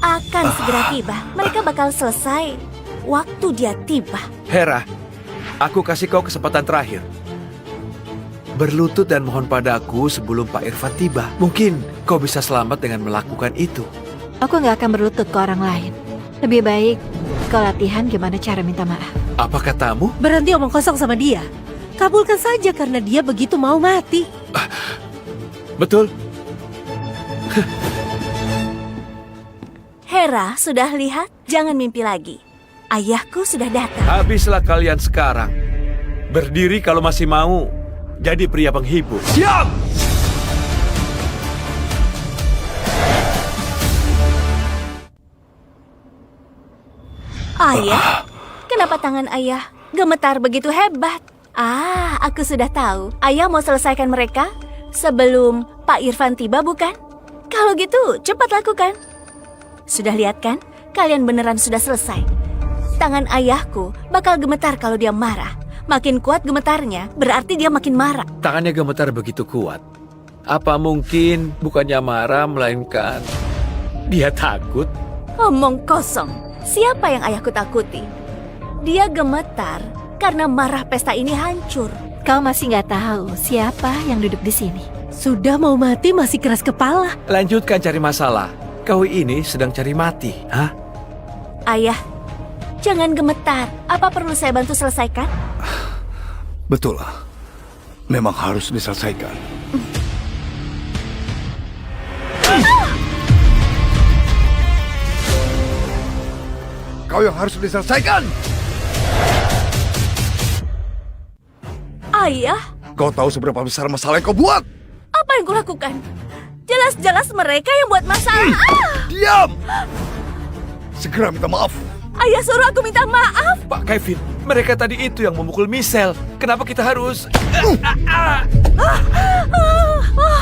akan segera tiba. Mereka bakal selesai waktu dia tiba. Hera, aku kasih kau kesempatan terakhir. Berlutut dan mohon padaku sebelum Pak Irfan tiba. Mungkin kau bisa selamat dengan melakukan itu. Aku nggak akan berlutut ke orang lain. Lebih baik kau latihan gimana cara minta maaf. Apa katamu? Berhenti omong kosong sama dia. Kabulkan saja karena dia begitu mau mati. Betul. Hera, sudah lihat? Jangan mimpi lagi. Ayahku sudah datang. Habislah kalian sekarang. Berdiri kalau masih mau jadi pria penghibur. Diam! Ayah, kenapa tangan ayah gemetar begitu hebat? Aku sudah tahu. Ayah mau selesaikan mereka sebelum Pak Irfan tiba, bukan? Kalau gitu, cepat lakukan. Sudah lihat kan? Kalian beneran sudah selesai. Tangan ayahku bakal gemetar kalau dia marah. Makin kuat gemetarnya, berarti dia makin marah. Tangannya gemetar begitu kuat. Apa mungkin bukannya marah, melainkan dia takut? Omong kosong. Siapa yang ayahku takuti? Dia gemetar karena marah pesta ini hancur. Kau masih nggak tahu siapa yang duduk di sini. Sudah mau mati masih keras kepala. Lanjutkan cari masalah. Kau ini sedang cari mati, hah? Ayah, jangan gemetar. Apa perlu saya bantu selesaikan? Betul. Memang harus diselesaikan. Kau yang harus diselesaikan. Ayah, Kau tahu seberapa besar masalah yang kau buat? apa yang kulakukan? Jelas-jelas mereka yang buat masalah. Diam! Segera minta maaf. Ayah suruh aku minta maaf. Pak Kevin, mereka tadi itu yang memukul Michelle. Kenapa kita harus...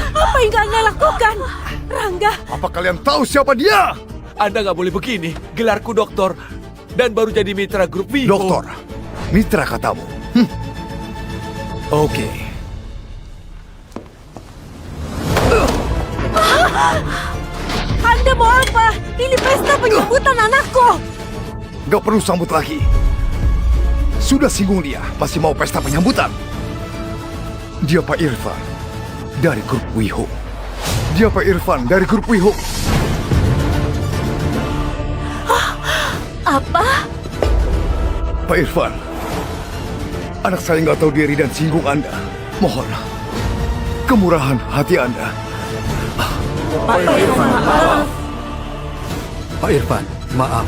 Apa yang kalian lakukan? Rangga, Apa kalian tahu siapa dia? Anda nggak boleh begini. Gelarku doktor dan baru jadi mitra grup Vivo. Doktor, mitra katamu. Oke. Anda mau apa? Ini pesta penyambutan anakku. Gak perlu sambut lagi. Sudah singgung dia, masih mau pesta penyambutan. Dia Pak Irfan dari grup Wiho. Dia Pak Irfan dari grup Wiho. Apa? Pak Irfan, anak saya nggak tahu diri dan singgung Anda. Mohon, kemurahan hati Anda. Pak Irfan, maaf. Pak Irfan, maaf.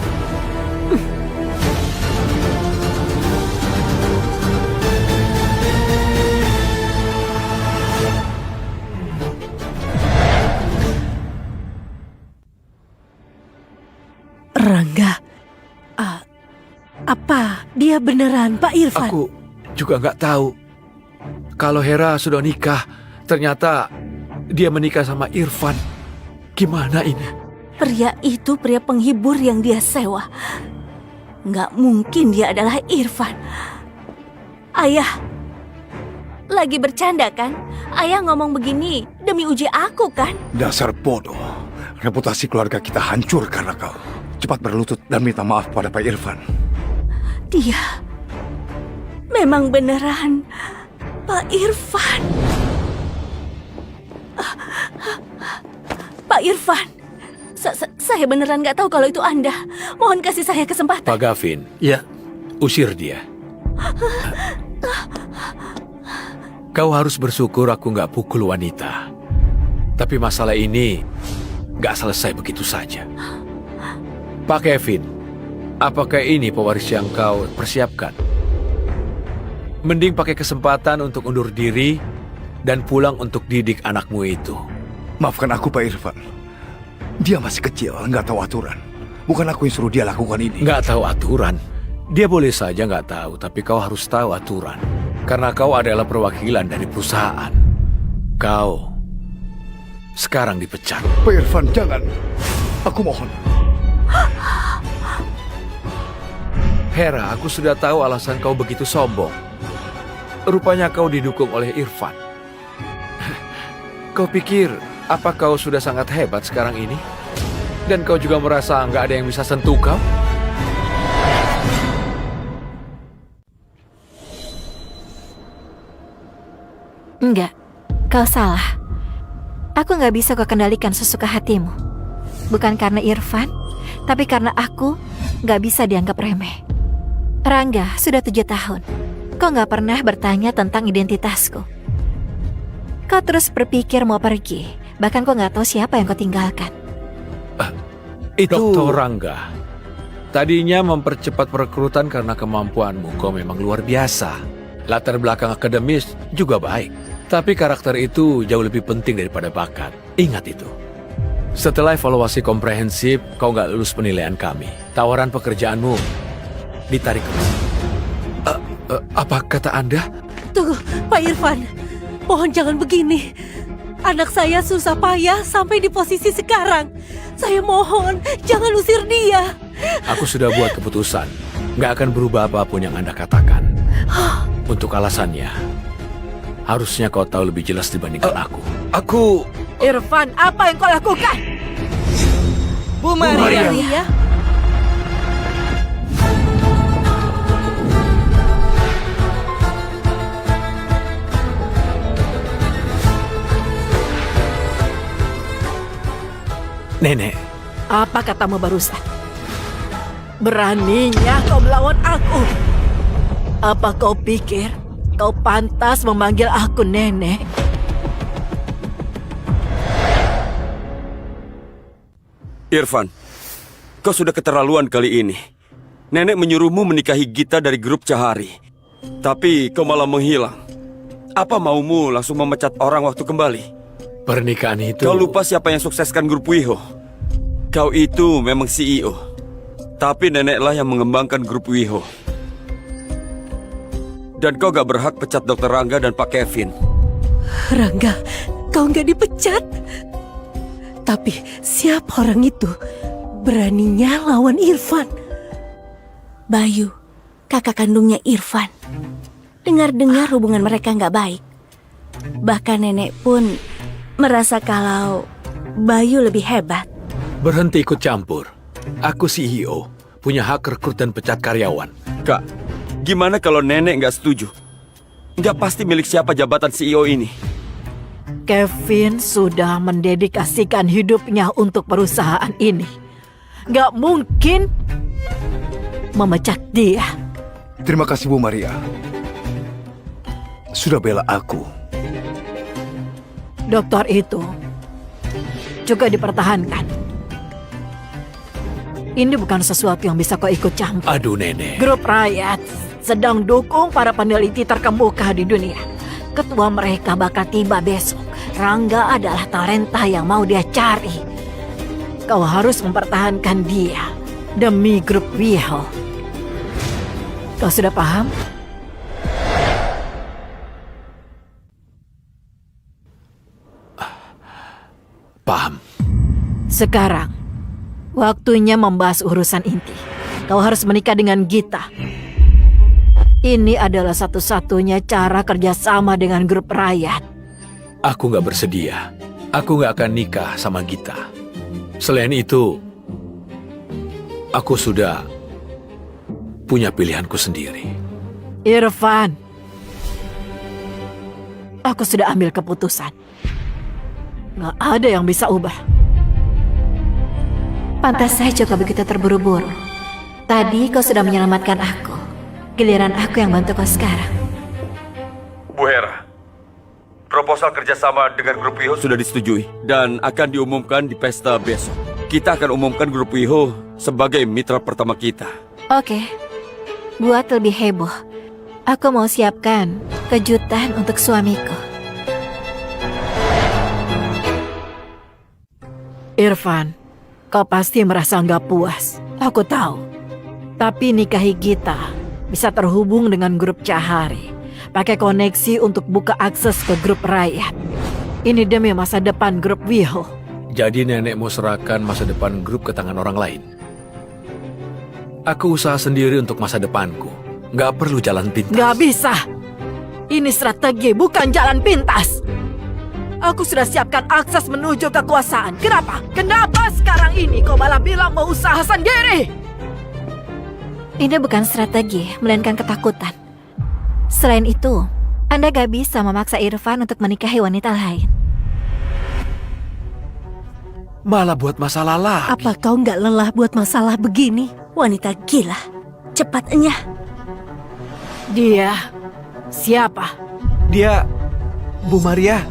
Rangga, apa dia beneran Pak Irfan? Aku juga nggak tahu. Kalau Hera sudah nikah, ternyata dia menikah sama Irfan. Gimana ini? Pria itu pria penghibur yang dia sewa. Nggak mungkin dia adalah Irfan. Ayah, lagi bercanda kan? Ayah ngomong begini demi uji aku kan? Dasar bodoh. Reputasi keluarga kita hancur karena kau. Cepat berlutut dan minta maaf pada Pak Irfan. Dia memang beneran Pak Irfan. Pak Irfan, saya beneran nggak tahu kalau itu Anda. Mohon kasih saya kesempatan. Pak Gavin, Ya, usir dia. Kau harus bersyukur aku nggak pukul wanita. Tapi masalah ini nggak selesai begitu saja. Pak Kevin, apakah ini pewaris yang kau persiapkan? Mending pakai kesempatan untuk undur diri dan pulang untuk didik anakmu itu. Maafkan aku Pak Irfan. Dia masih kecil, nggak tahu aturan. Bukan aku yang suruh dia lakukan ini. Nggak tahu aturan. Dia boleh saja nggak tahu, tapi kau harus tahu aturan. Karena kau adalah perwakilan dari perusahaan. Kau sekarang dipecat. Pak Irfan, jangan. Aku mohon. Hera, aku sudah tahu alasan kau begitu sombong. Rupanya kau didukung oleh Irfan. Kau pikir apa kau sudah sangat hebat sekarang ini? Dan kau juga merasa nggak ada yang bisa sentuh kau? Enggak, kau salah. Aku nggak bisa kau kendalikan sesuka hatimu. Bukan karena Irfan, tapi karena aku nggak bisa dianggap remeh. Rangga sudah 7 tahun. Kau nggak pernah bertanya tentang identitasku. Kau terus berpikir mau pergi, bahkan kau nggak tahu siapa yang kau tinggalkan. Itu Dr. Rangga. Tadinya mempercepat perekrutan karena kemampuanmu. Kau memang luar biasa. Latar belakang akademis juga baik. Tapi karakter itu jauh lebih penting daripada bakat. Ingat itu. Setelah evaluasi komprehensif, kau nggak lulus penilaian kami. Tawaran pekerjaanmu ditarik kembali. Apa kata Anda? Tunggu, Pak Irfan. Mohon jangan begini. Anak saya susah payah sampai di posisi sekarang. Saya mohon, jangan usir dia. Aku sudah buat keputusan. Nggak akan berubah apapun yang Anda katakan. Untuk alasannya, harusnya kau tahu lebih jelas dibandingkan aku. Irfan, apa yang kau lakukan? Bu Maria. Maria. Nenek, Apa katamu barusan? Beraninya kau melawan aku. Apa kau pikir kau pantas memanggil aku nenek? Irfan, kau sudah keterlaluan kali ini. Nenek menyuruhmu menikahi Gita dari grup Cahari. Tapi kau malah menghilang. Apa maumu langsung memecat orang waktu kembali? pernikahan itu... Kau lupa siapa yang sukseskan grup Wiho? Kau itu memang CEO. Tapi neneklah yang mengembangkan grup Wiho. Dan kau gak berhak pecat Dr. Rangga dan Pak Kevin. Rangga, kau nggak dipecat. Tapi siapa orang itu? Beraninya lawan Irfan. Bayu, kakak kandungnya Irfan. Dengar-dengar hubungan mereka nggak baik. Bahkan nenek pun merasa kalau Bayu lebih hebat. Berhenti ikut campur. Aku CEO, punya hak rekrut dan pecat karyawan. Kak, gimana kalau nenek nggak setuju? Nggak pasti milik siapa jabatan CEO ini. Kevin sudah mendedikasikan hidupnya untuk perusahaan ini. Nggak mungkin memecat dia. Terima kasih Bu Maria. Sudah bela aku. Dokter itu juga dipertahankan. Ini bukan sesuatu yang bisa kau ikut campur. Aduh nenek. Grup rakyat sedang dukung para peneliti terkemuka di dunia. Ketua mereka bakal tiba besok. Rangga adalah talenta yang mau dia cari. Kau harus mempertahankan dia demi grup Wiho. Kau sudah paham? Paham. Sekarang, waktunya membahas urusan inti. Kau harus menikah dengan Gita. Ini adalah satu-satunya cara kerjasama dengan grup rakyat. Aku nggak bersedia. Aku nggak akan nikah sama Gita. Selain itu, aku sudah punya pilihanku sendiri. Irfan, aku sudah ambil keputusan. Nggak ada yang bisa ubah. Pantas saja kau begitu terburu-buru. Tadi kau sudah menyelamatkan aku. Giliran aku yang bantu kau sekarang. Bu Hera, proposal kerjasama dengan grup Wiho sudah disetujui dan akan diumumkan di pesta besok. Kita akan umumkan grup Wiho sebagai mitra pertama kita. Oke, buat lebih heboh, aku mau siapkan kejutan untuk suamiku. Irfan, kau pasti merasa nggak puas. Aku tahu. Tapi nikahi Gita bisa terhubung dengan grup Cahari. pakai koneksi untuk buka akses ke grup rakyat. Ini demi masa depan grup Wiho. Jadi nenek mau serahkan masa depan grup ke tangan orang lain. Aku usaha sendiri untuk masa depanku. Nggak perlu jalan pintas. Nggak bisa. Ini strategi, bukan jalan pintas. Aku sudah siapkan akses menuju kekuasaan. Kenapa? Kenapa sekarang ini kau malah bilang mau usaha sendiri? Ini bukan strategi, melainkan ketakutan. Selain itu, Anda gak bisa memaksa Irfan untuk menikahi wanita lain. Malah buat masalah lagi. Apa kau nggak lelah buat masalah begini? Wanita gila. Cepat enyah. Dia siapa? Dia... Bu Maria.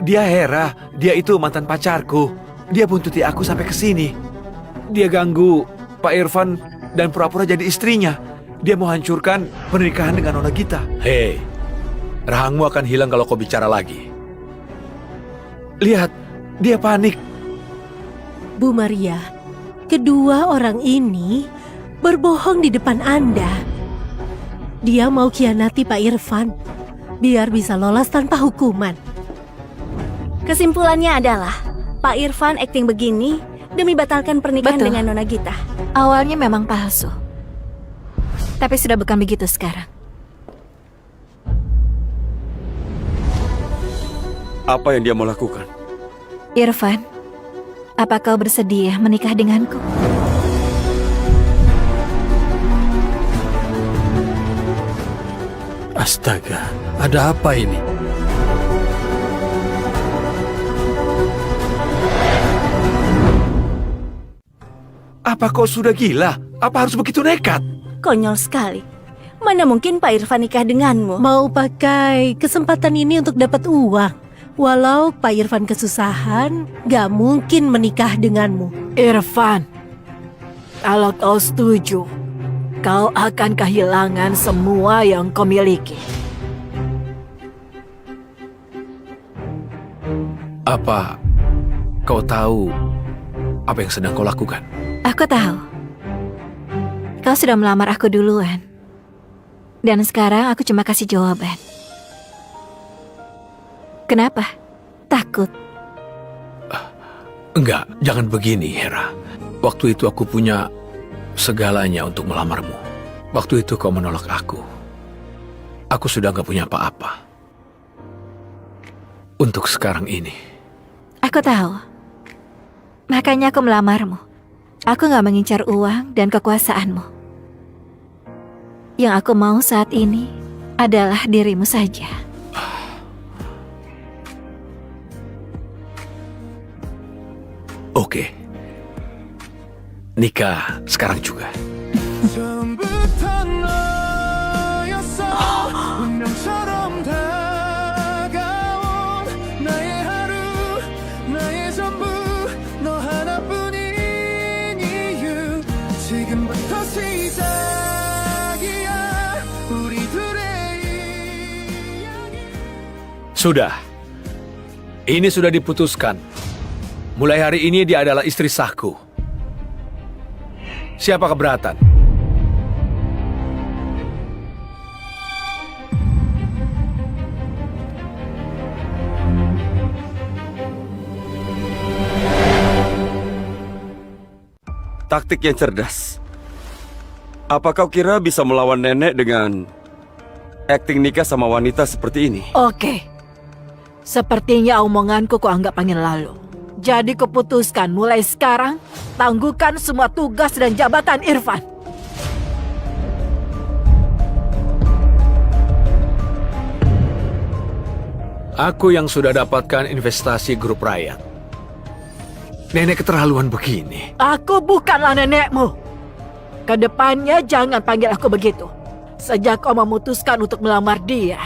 Dia Hera. Dia itu mantan pacarku. Dia buntuti aku sampai ke sini. Dia ganggu Pak Irfan dan pura-pura jadi istrinya. Dia mau hancurkan pernikahan dengan Nona Gita. Hei, rahangmu akan hilang kalau kau bicara lagi. Lihat, dia panik. Bu Maria, kedua orang ini berbohong di depan Anda. Dia mau khianati Pak Irfan biar bisa lolos tanpa hukuman. Kesimpulannya adalah Pak Irfan akting begini demi batalkan pernikahan Betul. dengan Nona Gita. Awalnya memang palsu. Tapi sudah bukan begitu sekarang. Apa yang dia mau lakukan? Irfan, apa kau bersedia menikah denganku? Astaga, ada apa ini? Apa kau sudah gila? Apa harus begitu nekat? Konyol sekali. Mana mungkin Pak Irfan nikah denganmu? Mau pakai kesempatan ini untuk dapat uang. Walau Pak Irfan kesusahan, gak mungkin menikah denganmu. Irfan, kalau kau setuju, kau akan kehilangan semua yang kau miliki. Apa kau tahu apa yang sedang kau lakukan? Aku tahu. Kau sudah melamar aku duluan. Dan sekarang aku cuma kasih jawaban. Kenapa? Takut? Enggak, jangan begini, Hera. Waktu itu aku punya segalanya untuk melamarmu. Waktu itu kau menolak aku. Aku sudah gak punya apa-apa. Untuk sekarang ini. Aku tahu. Makanya aku melamarmu. Aku gak mengincar uang dan kekuasaanmu. Yang aku mau saat ini adalah dirimu saja. Oke. Nikah sekarang juga. Sudah. Ini sudah diputuskan. Mulai hari ini dia adalah istri sahku. Siapa keberatan? Taktik yang cerdas. Apa kau kira bisa melawan nenek dengan akting nikah sama wanita seperti ini? Oke. Sepertinya omonganku kau anggap angin lalu. Jadi kuputuskan mulai sekarang, tangguhkan semua tugas dan jabatan Irfan. Aku yang sudah dapatkan investasi grup rakyat. Nenek keterlaluan begini. Aku bukanlah nenekmu. Kedepannya jangan panggil aku begitu. Sejak kau memutuskan untuk melamar dia,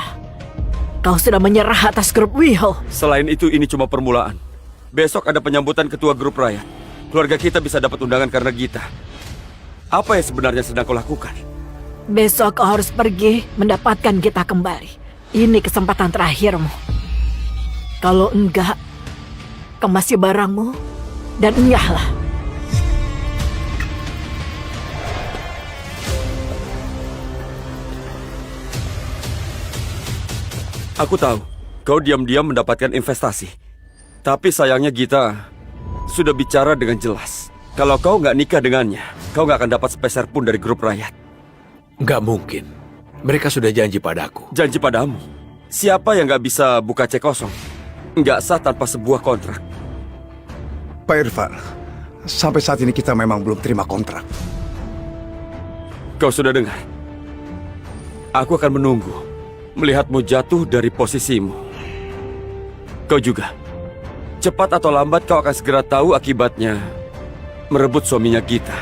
kau sudah menyerah atas grup Wiho. Selain itu, ini cuma permulaan. Besok ada penyambutan ketua grup rakyat. Keluarga kita bisa dapat undangan karena Gita. Apa yang sebenarnya sedang kau lakukan? Besok kau harus pergi mendapatkan Gita kembali. Ini kesempatan terakhirmu. Kalau enggak, kemasi barangmu dan enyahlah. Aku tahu kau diam-diam mendapatkan investasi. Tapi sayangnya Gita sudah bicara dengan jelas. Kalau kau nggak nikah dengannya, kau nggak akan dapat sepeser pun dari grup rakyat. Nggak mungkin. Mereka sudah janji padaku. Janji padamu? Siapa yang nggak bisa buka cek kosong? Nggak sah tanpa sebuah kontrak. Pak Irfan, sampai saat ini kita memang belum terima kontrak. Kau sudah dengar? Aku akan menunggu melihatmu jatuh dari posisimu. Kau juga. Cepat atau lambat kau akan segera tahu akibatnya merebut suaminya Gita.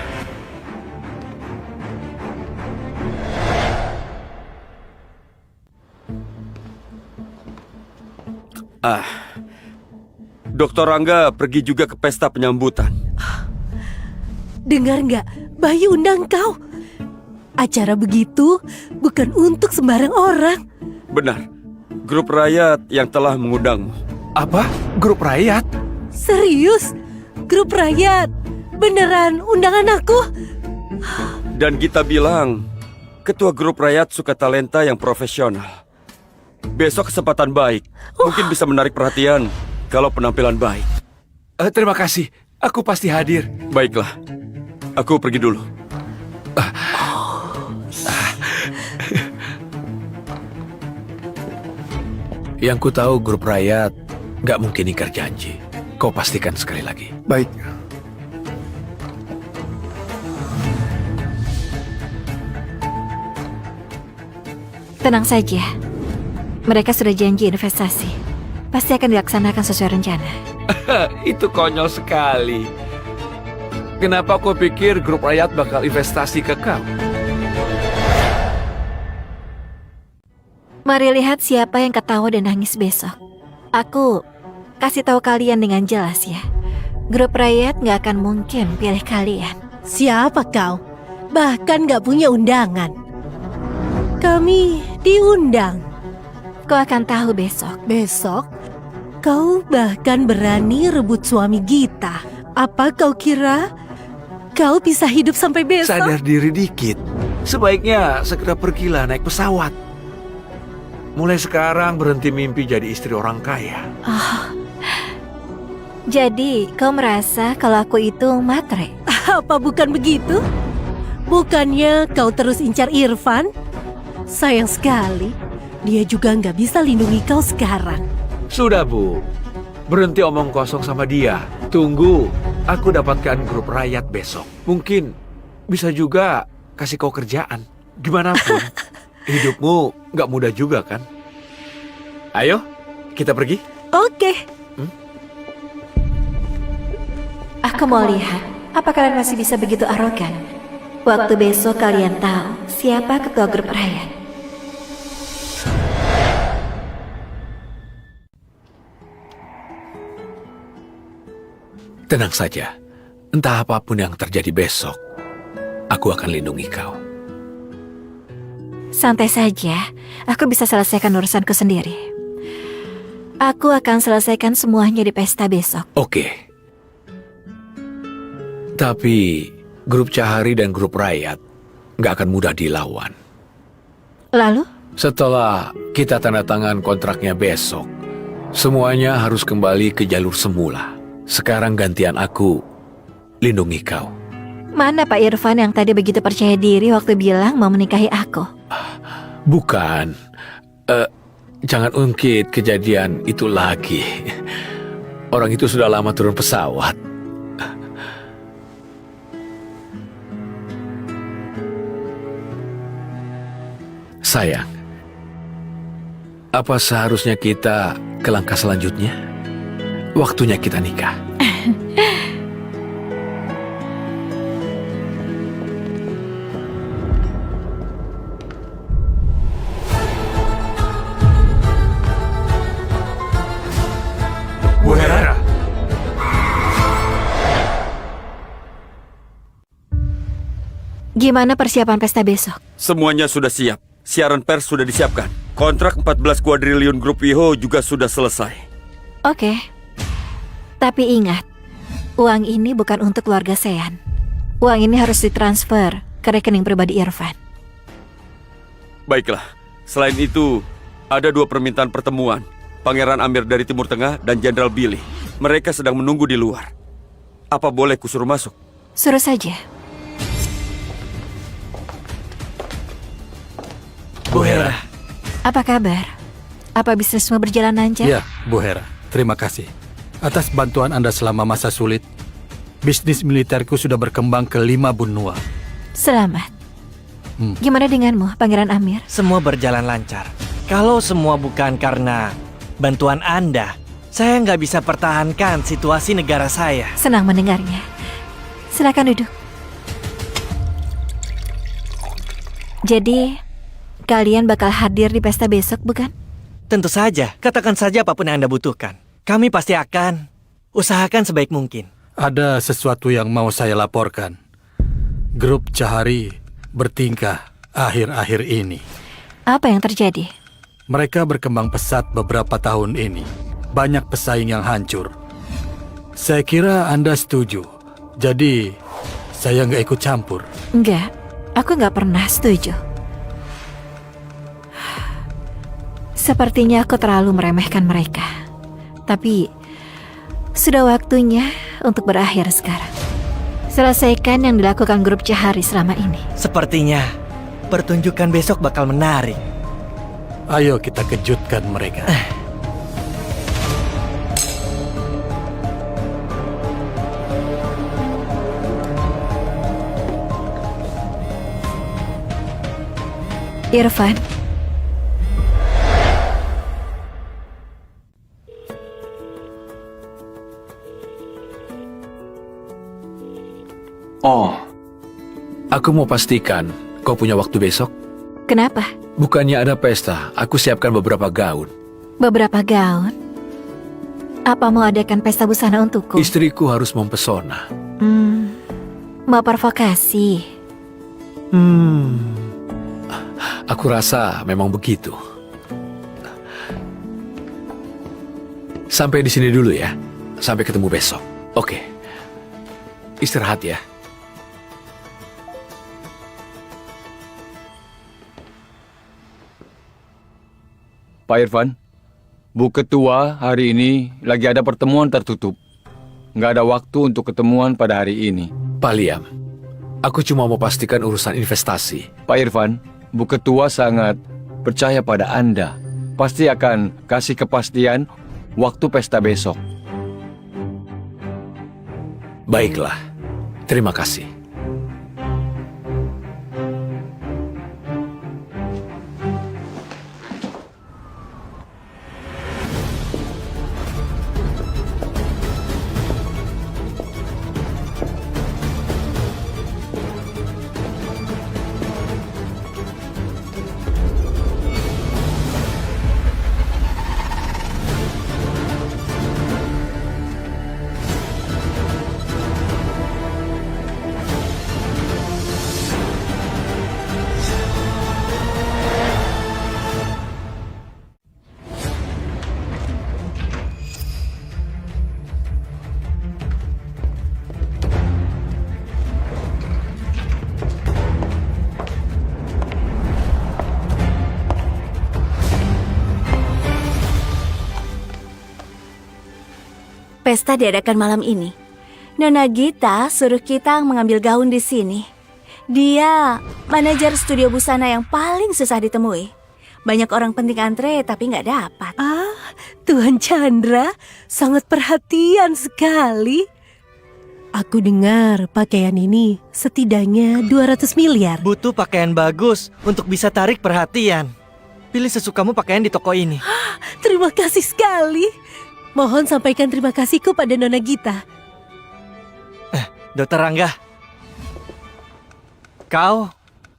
Dr. Rangga pergi juga ke pesta penyambutan. Dengar nggak? Bayu undang kau. Acara begitu bukan untuk sembarang orang. Benar, grup rakyat yang telah mengundangmu. Apa? Grup rakyat? Serius? Grup rakyat? Beneran undangan aku? Dan Gita bilang, ketua grup rakyat suka talenta yang profesional. Besok kesempatan baik, mungkin bisa menarik perhatian kalau penampilan baik. Terima kasih, aku pasti hadir. Baiklah, aku pergi dulu. Yang ku tahu grup rakyat nggak mungkin ingkar janji. Kau pastikan sekali lagi. Baik. Tenang saja. Mereka sudah janji investasi. Pasti akan dilaksanakan sesuai rencana. Itu konyol sekali. Kenapa kau pikir grup rakyat bakal investasi ke kau? Mari lihat siapa yang ketawa dan nangis besok. Aku kasih tahu kalian dengan jelas ya. Grup rakyat nggak akan mungkin pilih kalian. Siapa kau? Bahkan nggak punya undangan. Kami diundang. Kau akan tahu besok. Besok? Kau bahkan berani rebut suami Gita. Apa kau kira kau bisa hidup sampai besok? Sadar diri dikit. Sebaiknya segera pergilah naik pesawat. Mulai sekarang berhenti mimpi jadi istri orang kaya. Jadi kau merasa kalau aku itu matre? Apa bukan begitu? Bukannya kau terus incar Irfan? Sayang sekali, dia juga nggak bisa lindungi kau sekarang. Sudah, Bu. Berhenti omong kosong sama dia. Tunggu, aku dapatkan grup rakyat besok. Mungkin bisa juga kasih kau kerjaan. Gimana pun, hidupmu nggak mudah juga kan? Ayo, kita pergi. Oke. Aku mau lihat, apa kalian masih bisa begitu arogan? Waktu besok kalian tahu siapa ketua grup rakyat. Tenang saja, entah apapun yang terjadi besok, aku akan lindungi kau. Santai saja, aku bisa selesaikan urusanku sendiri. Aku akan selesaikan semuanya di pesta besok. Oke. Tapi grup Cahari dan grup rakyat nggak akan mudah dilawan. Lalu? Setelah kita tanda tangan kontraknya besok, semuanya harus kembali ke jalur semula. Sekarang gantian aku lindungi kau. Mana Pak Irfan yang tadi begitu percaya diri waktu bilang mau menikahi aku? Bukan. Jangan ungkit kejadian itu lagi. Orang itu sudah lama turun pesawat. Sayang, apa seharusnya kita ke langkah selanjutnya? Waktunya kita nikah. Bu Hera. Gimana persiapan pesta besok? Semuanya sudah siap. Siaran pers sudah disiapkan. Kontrak 14 kuadriliun grup WIHO juga sudah selesai. Oke. Tapi ingat, uang ini bukan untuk keluarga Sean. Uang ini harus ditransfer ke rekening pribadi Irfan. Baiklah, selain itu, Ada 2 permintaan pertemuan. Pangeran Amir dari Timur Tengah dan Jenderal Billy. Mereka sedang menunggu di luar. Apa boleh kusuruh masuk? Suruh saja. Bu Hera. Apa kabar? Apa bisnismu berjalan lancar? Ya, Bu Hera. Terima kasih. Atas bantuan Anda selama masa sulit, bisnis militerku sudah berkembang ke 5 benua. Selamat. Gimana denganmu, Pangeran Amir? Semua berjalan lancar. Kalau semua bukan karena bantuan Anda, saya nggak bisa pertahankan situasi negara saya. Senang mendengarnya. Silakan duduk. Jadi, kalian bakal hadir di pesta besok, bukan? Tentu saja, katakan saja apapun yang Anda butuhkan. Kami pasti akan usahakan sebaik mungkin. Ada sesuatu yang mau saya laporkan. Grup Cahari bertingkah akhir-akhir ini. Apa yang terjadi? Mereka berkembang pesat beberapa tahun ini. Banyak pesaing yang hancur. Saya kira Anda setuju. Jadi, saya nggak ikut campur. Enggak, aku nggak pernah setuju. Sepertinya aku terlalu meremehkan mereka. Tapi, sudah waktunya untuk berakhir sekarang. Selesaikan yang dilakukan grup Cahari selama ini. Sepertinya pertunjukan besok bakal menarik. Ayo kita kejutkan mereka. Irfan. Oh, aku mau pastikan kau punya waktu besok. Kenapa? Bukannya ada pesta, aku siapkan beberapa gaun. Beberapa gaun? Apa mau adakan pesta busana untukku? Istriku harus mempesona. Mau provokasi? Aku rasa memang begitu. Sampai di sini dulu ya. Sampai ketemu besok. Oke. Istirahat ya. Pak Irfan, Bu Ketua hari ini lagi ada pertemuan tertutup. Nggak ada waktu untuk ketemuan pada hari ini. Pak Liam, aku cuma mau pastikan urusan investasi. Pak Irfan, Bu Ketua sangat percaya pada Anda. Pasti akan kasih kepastian waktu pesta besok. Baiklah, terima kasih. Pesta diadakan malam ini. Nona Gita suruh kita mengambil gaun di sini. Dia manajer studio busana yang paling susah ditemui. Banyak orang penting antre tapi nggak dapat. Tuan Chandra sangat perhatian sekali. Aku dengar pakaian ini setidaknya 200 miliar. Butuh pakaian bagus untuk bisa tarik perhatian. Pilih sesukamu pakaian di toko ini. Terima kasih sekali. Mohon sampaikan terima kasihku pada Nona Gita. Dr. Rangga, kau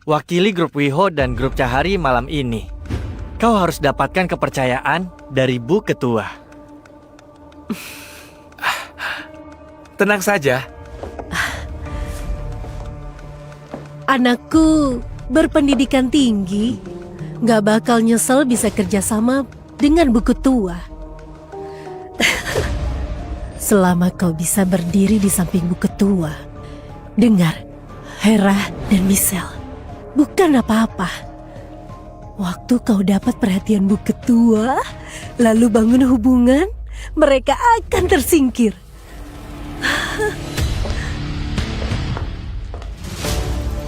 wakili grup Wiho dan grup Cahari malam ini. Kau harus dapatkan kepercayaan dari Bu Ketua. Tenang saja. Anakku berpendidikan tinggi, gak bakal nyesel bisa kerjasama dengan Bu Ketua. Selama kau bisa berdiri di samping Bu Ketua. Dengar, Hera dan Michelle, bukan apa-apa. Waktu kau dapat perhatian Bu Ketua, lalu bangun hubungan, mereka akan tersingkir.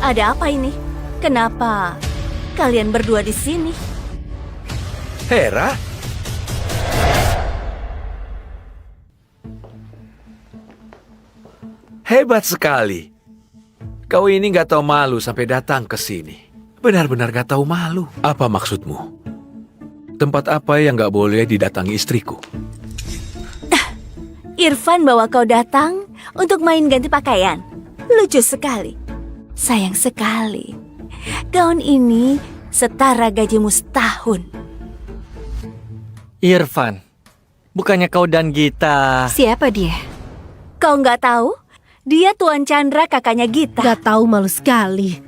Ada apa ini? Kenapa kalian berdua di sini? Hera? Hebat sekali. Kau ini gak tahu malu sampai datang ke sini. Benar-benar gak tahu malu. Apa maksudmu? Tempat apa yang gak boleh didatangi istriku? Irfan bawa kau datang untuk main ganti pakaian. Lucu sekali. Sayang sekali. Gaun ini setara gajimu setahun. Irfan, bukannya kau dan Gita... Siapa dia? Kau nggak tahu? Dia Tuan Chandra, kakaknya Gita. Gak tahu, malu sekali.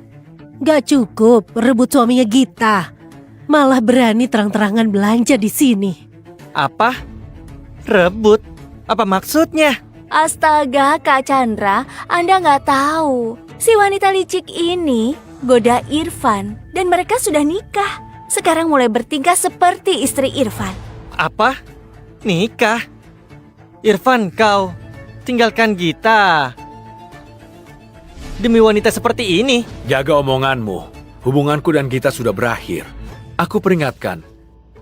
Gak cukup rebut suaminya Gita. Malah berani terang-terangan belanja di sini. Apa? Rebut? Apa maksudnya? Astaga, Kak Chandra, Anda nggak tahu. Si wanita licik ini goda Irfan dan mereka sudah nikah. Sekarang mulai bertingkah seperti istri Irfan. Apa? Nikah? Irfan, kau tinggalkan Gita demi wanita seperti ini? Jaga omonganmu. Hubunganku dan Gita sudah berakhir. Aku peringatkan,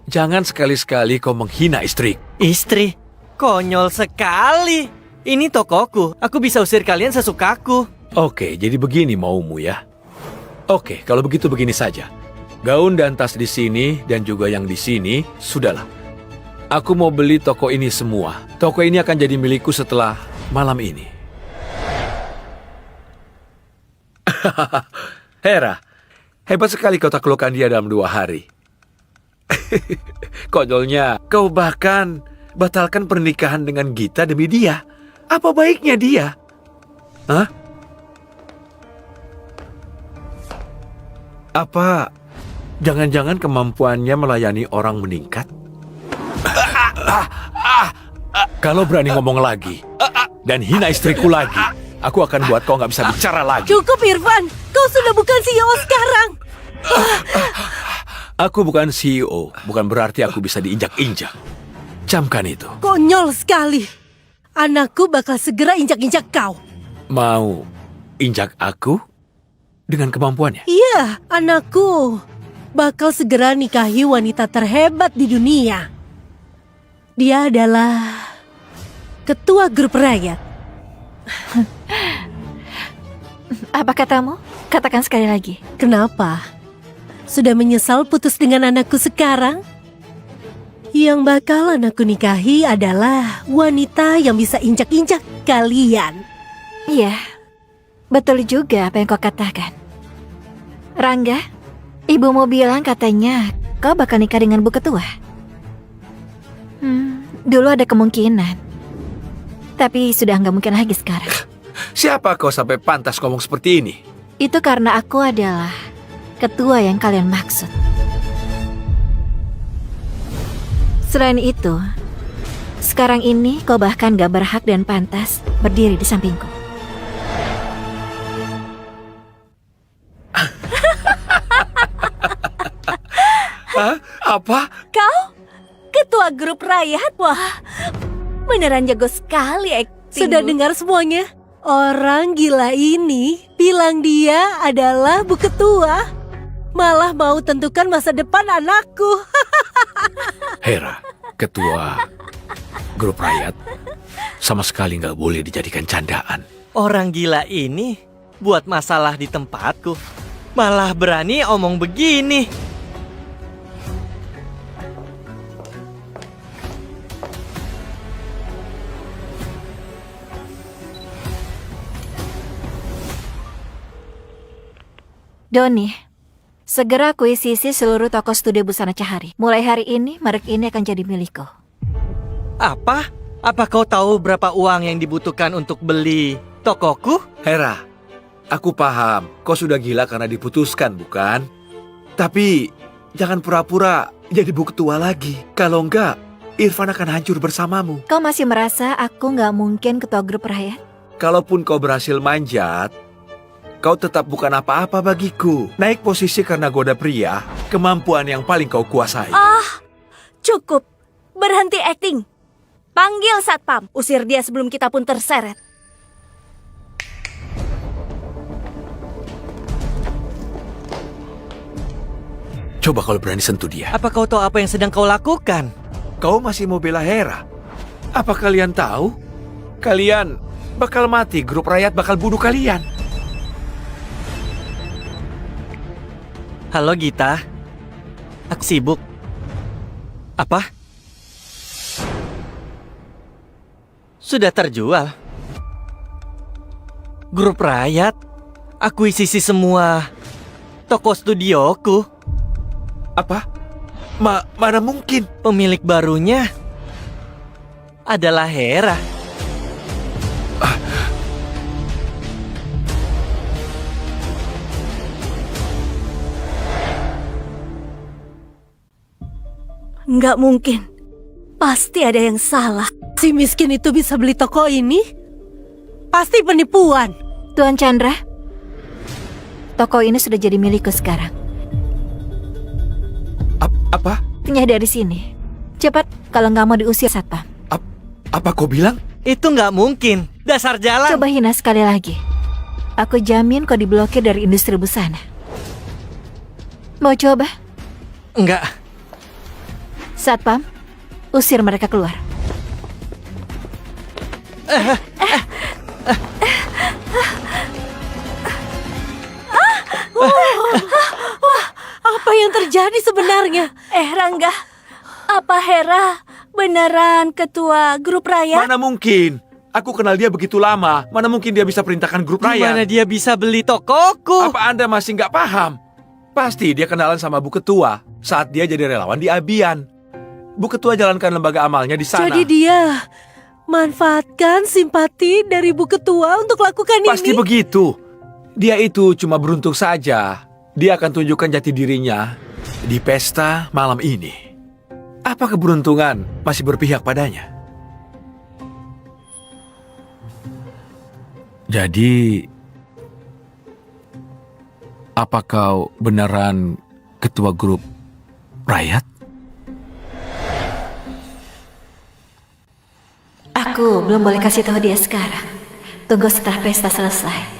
jangan sekali-sekali kau menghina istri. Istri? Konyol sekali. Ini tokoku. Aku bisa usir kalian sesukaku. Oke, jadi begini maumu ya. Oke, kalau begitu begini saja. Gaun dan tas di sini dan juga yang di sini, sudahlah. Aku mau beli toko ini semua. Toko ini akan jadi milikku setelah malam ini. Hera, hebat sekali kau taklukkan dia dalam 2 hari. Konyolnya, kau bahkan batalkan pernikahan dengan Gita demi dia. Apa baiknya dia? Hah? Apa jangan-jangan kemampuannya melayani orang meningkat? Kalau berani ngomong lagi dan hina istriku lagi, aku akan buat kau nggak bisa bicara lagi. Cukup Irfan, kau sudah bukan CEO sekarang. Aku bukan CEO, bukan berarti aku bisa diinjak-injak. Camkan itu. Konyol sekali. Anakku bakal segera injak-injak kau. Mau injak aku dengan kemampuannya? Iya, anakku bakal segera nikahi wanita terhebat di dunia. Dia adalah ketua grup rakyat. Apa katamu? Katakan sekali lagi. Kenapa? Sudah menyesal putus dengan anakku sekarang? Yang bakal anakku nikahi adalah wanita yang bisa injak-injak kalian. Iya, betul juga apa yang kau katakan. Rangga, ibumu bilang katanya kau bakal nikah dengan Bu Ketua. Dulu ada kemungkinan. Tapi sudah nggak mungkin lagi sekarang. Siapa kau sampai pantas ngomong seperti ini? Itu karena aku adalah ketua yang kalian maksud. Selain itu, sekarang ini kau bahkan gak berhak dan pantas berdiri di sampingku. Hah? Apa? Kau? Ketua grup rakyat? Wah, beneran jago sekali aktingmu. Sudah dengar semuanya? Orang gila ini bilang dia adalah Bu Ketua. Malah mau tentukan masa depan anakku. Hera, ketua grup rakyat, sama sekali nggak boleh dijadikan candaan. Orang gila ini buat masalah di tempatku. Malah berani omong begini. Doni, segera akuisisi seluruh toko studio busana Cahari. Mulai hari ini, merek ini akan jadi milikku. Apa? Apa kau tahu berapa uang yang dibutuhkan untuk beli tokoku? Hera, aku paham kau sudah gila karena diputuskan, bukan? Tapi jangan pura-pura jadi Bu Ketua lagi. Kalau enggak, Irfan akan hancur bersamamu. Kau masih merasa aku nggak mungkin ketua grup rakyat? Kalaupun kau berhasil manjat, kau tetap bukan apa-apa bagiku. Naik posisi karena goda pria, kemampuan yang paling kau kuasai. Cukup. Berhenti acting. Panggil satpam. Usir dia sebelum kita pun terseret. Coba kalau berani sentuh dia. Apa kau tahu apa yang sedang kau lakukan? Kau masih mau bela Hera? Apa kalian tahu? Kalian bakal mati, grup rakyat bakal bunuh kalian. Halo Gita. Aku sibuk. Apa? Sudah terjual. Grup rakyat akuisisi semua toko studioku. Apa? Mana mungkin? Pemilik barunya adalah Hera. Nggak mungkin. Pasti ada yang salah. Si miskin itu bisa beli toko ini? Pasti penipuan. Tuan Chandra, toko ini sudah jadi milikku sekarang. Apa? Tinggal dari sini. Cepat, kalau nggak mau diusir satpam. Apa kau bilang? Itu nggak mungkin. Dasar jalan. Coba hina sekali lagi. Aku jamin kau diblokir dari industri busana. Mau coba? Enggak. Satpam, usir mereka keluar. Apa yang terjadi sebenarnya? Rangga, apa Hera beneran ketua grup rakyat? Mana mungkin? Aku kenal dia begitu lama. Mana mungkin dia bisa perintahkan grup Gimana rakyat? dia bisa beli tokoku? Apa Anda masih nggak paham? Pasti dia kenalan sama Bu Ketua saat dia jadi relawan di Abian. Bu Ketua jalankan lembaga amalnya di sana. Jadi dia manfaatkan simpati dari Bu Ketua untuk lakukan Pasti ini? begitu. Dia itu cuma beruntung saja. Dia akan tunjukkan jati dirinya di pesta malam ini. Apa keberuntungan masih berpihak padanya? Jadi, apa kau beneran ketua grup rakyat? Aku belum boleh kasih tahu dia sekarang. Tunggu setelah pesta selesai.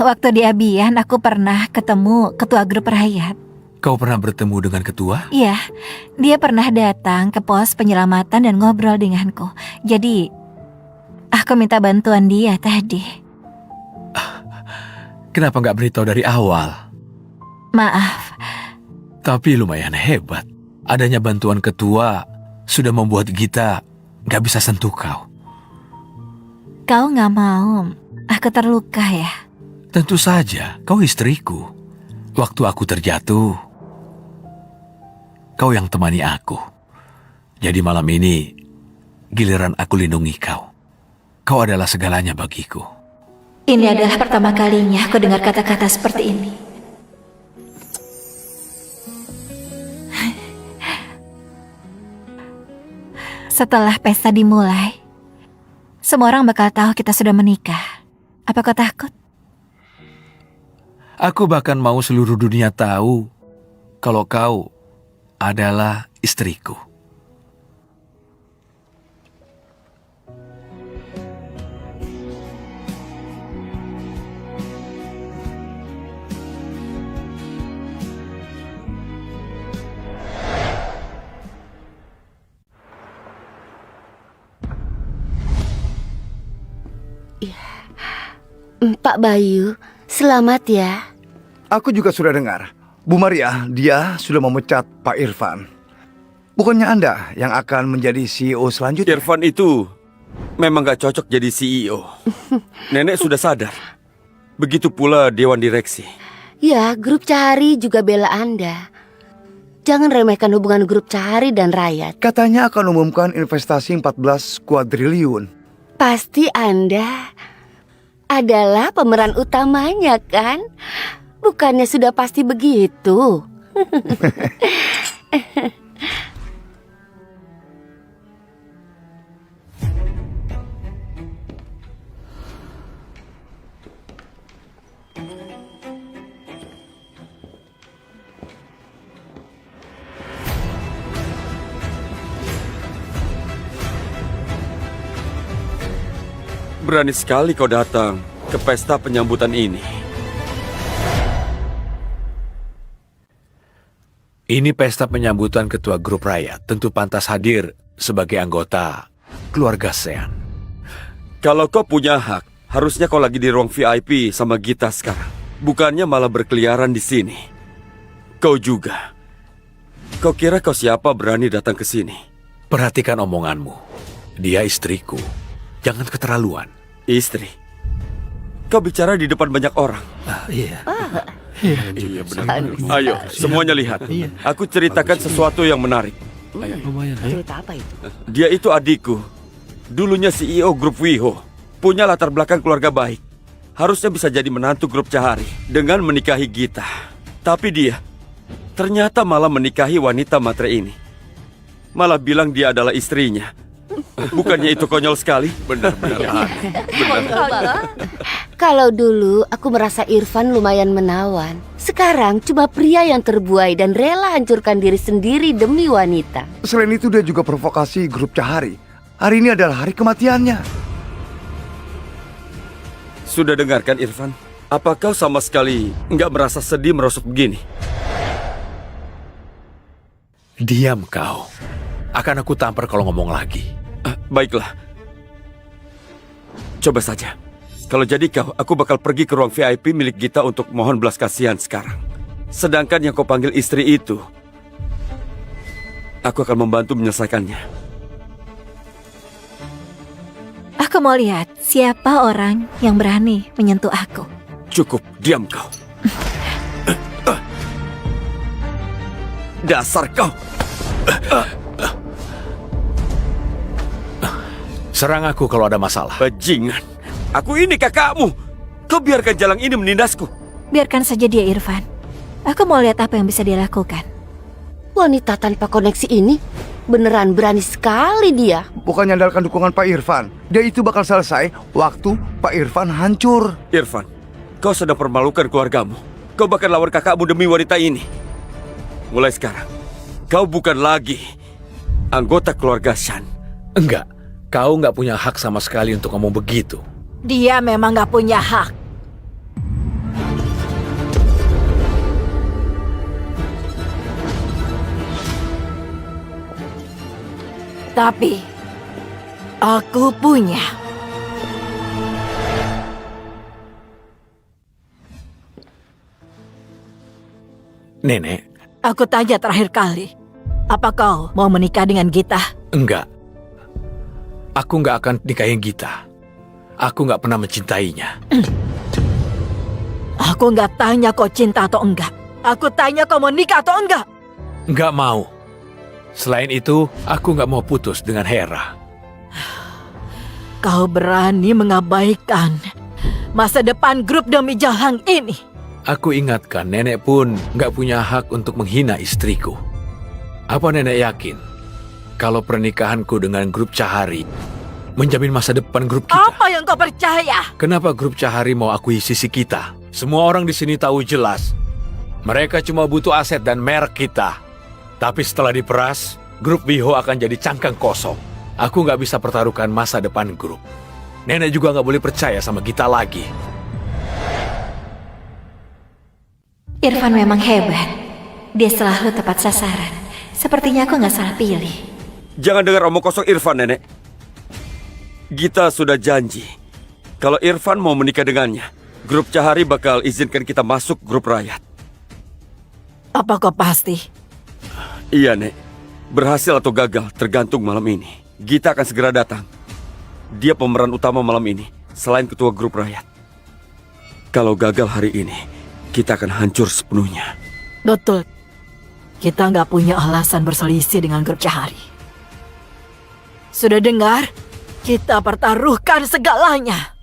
Waktu di Abian, aku pernah ketemu ketua grup rakyat. Kau pernah bertemu dengan ketua? Iya, dia pernah datang ke pos penyelamatan dan ngobrol denganku. Jadi, aku minta bantuan dia tadi. Kenapa nggak beritahu dari awal? Maaf. Tapi lumayan hebat. Adanya bantuan ketua sudah membuat Gita nggak bisa sentuh kau. Kau nggak mau aku terluka ya? Tentu saja, kau istriku. Waktu aku terjatuh, kau yang temani aku. Jadi malam ini, giliran aku lindungi kau. Kau adalah segalanya bagiku. Ini adalah pertama kalinya aku dengar kata-kata seperti ini. Setelah pesta dimulai, semua orang bakal tahu kita sudah menikah. Apa kau takut? Aku bahkan mau seluruh dunia tahu kalau kau adalah istriku. Pak Bayu, selamat ya. Aku juga sudah dengar. Bu Maria, dia sudah memecat Pak Irfan. Bukannya Anda yang akan menjadi CEO selanjutnya? Irfan itu memang gak cocok jadi CEO. Nenek sudah sadar. Begitu pula Dewan Direksi. Ya, grup Cahari juga bela Anda. Jangan remehkan hubungan grup Cahari dan rakyat. Katanya akan umumkan investasi 14 kuadriliun. Pasti Anda adalah pemeran utamanya kan? Bukannya sudah pasti begitu? Berani sekali kau datang ke pesta penyambutan ini. Ini pesta penyambutan ketua grup rakyat. Tentu pantas hadir sebagai anggota keluarga Sean. Kalau kau punya hak, harusnya kau lagi di ruang VIP sama Gita sekarang. Bukannya malah berkeliaran di sini. Kau juga. Kau kira kau siapa berani datang ke sini? Perhatikan omonganmu. Dia istriku. Jangan keterlaluan. Istri? Kau bicara di depan banyak orang. Iya. Iya benar. Ayo, semuanya lihat. Aku ceritakan sesuatu yang menarik. Cerita apa itu? Dia itu adikku. Dulunya CEO grup WIHO. Punya latar belakang keluarga baik. Harusnya bisa jadi menantu grup Cahari dengan menikahi Gita. Tapi dia ternyata malah menikahi wanita matre ini. Malah bilang dia adalah istrinya. Bukannya itu konyol sekali? Benar-benar benar. Kalau dulu aku merasa Irfan lumayan menawan. Sekarang cuma pria yang terbuai dan rela hancurkan diri sendiri demi wanita. Selain itu dia juga provokasi grup Cahari. Hari ini adalah hari kematiannya. Sudah dengarkan Irfan? Apa kau sama sekali nggak merasa sedih merosot begini? Diam kau. Akan aku tampar kalau ngomong lagi. Baiklah. Coba saja. Kalau jadi kau, aku bakal pergi ke ruang VIP milik Gita untuk mohon belas kasihan sekarang. Sedangkan yang kau panggil istri itu, aku akan membantu menyelesaikannya. Aku mau lihat siapa orang yang berani menyentuh aku. Cukup, diam kau. Dasar kau. Serang aku kalau ada masalah. Bajingan. Aku ini kakakmu. Kau biarkan jalang ini menindasku. Biarkan saja dia, Irfan. Aku mau lihat apa yang bisa dia lakukan. Wanita tanpa koneksi ini beneran berani sekali dia. Bukannya andalkan dukungan Pak Irfan. Dia itu bakal selesai waktu Pak Irfan hancur. Irfan, kau sedang permalukan keluargamu. Kau bahkan lawan kakakmu demi wanita ini. Mulai sekarang, kau bukan lagi anggota keluarga Shan. Enggak. Kau nggak punya hak sama sekali untuk ngomong begitu. Dia memang nggak punya hak. Tapi aku punya. Nenek, Aku tanya terakhir kali, apa kau mau menikah dengan Gita? enggak. Aku nggak akan nikahin Gita. Aku nggak pernah mencintainya. Aku nggak tanya kau cinta atau enggak. Aku tanya kau mau nikah atau enggak. Nggak mau. Selain itu, aku nggak mau putus dengan Hera. Kau berani mengabaikan masa depan grup demi jalang ini. Aku ingatkan, nenek pun nggak punya hak untuk menghina istriku. Apa nenek yakin kalau pernikahanku dengan grup Cahari menjamin masa depan grup kita? Apa yang kau percaya? Kenapa grup Cahari mau akui sisi kita? Semua orang di sini tahu jelas. Mereka cuma butuh aset dan merek kita. Tapi setelah diperas, grup WIHO akan jadi cangkang kosong. Aku nggak bisa pertaruhkan masa depan grup. Nenek juga nggak boleh percaya sama kita lagi. Irfan memang hebat. Dia selalu tepat sasaran. Sepertinya aku nggak salah pilih. Jangan dengar omong kosong Irfan, Nenek. Gita sudah janji. Kalau Irfan mau menikah dengannya, grup Cahari bakal izinkan kita masuk grup rakyat. Apa kau pasti? Iya, Nek. Berhasil atau gagal tergantung malam ini. Gita akan segera datang. Dia pemeran utama malam ini, selain ketua grup rakyat. Kalau gagal hari ini, kita akan hancur sepenuhnya. Betul. Kita nggak punya alasan berselisih dengan grup Cahari. Sudah dengar? Kita pertaruhkan segalanya.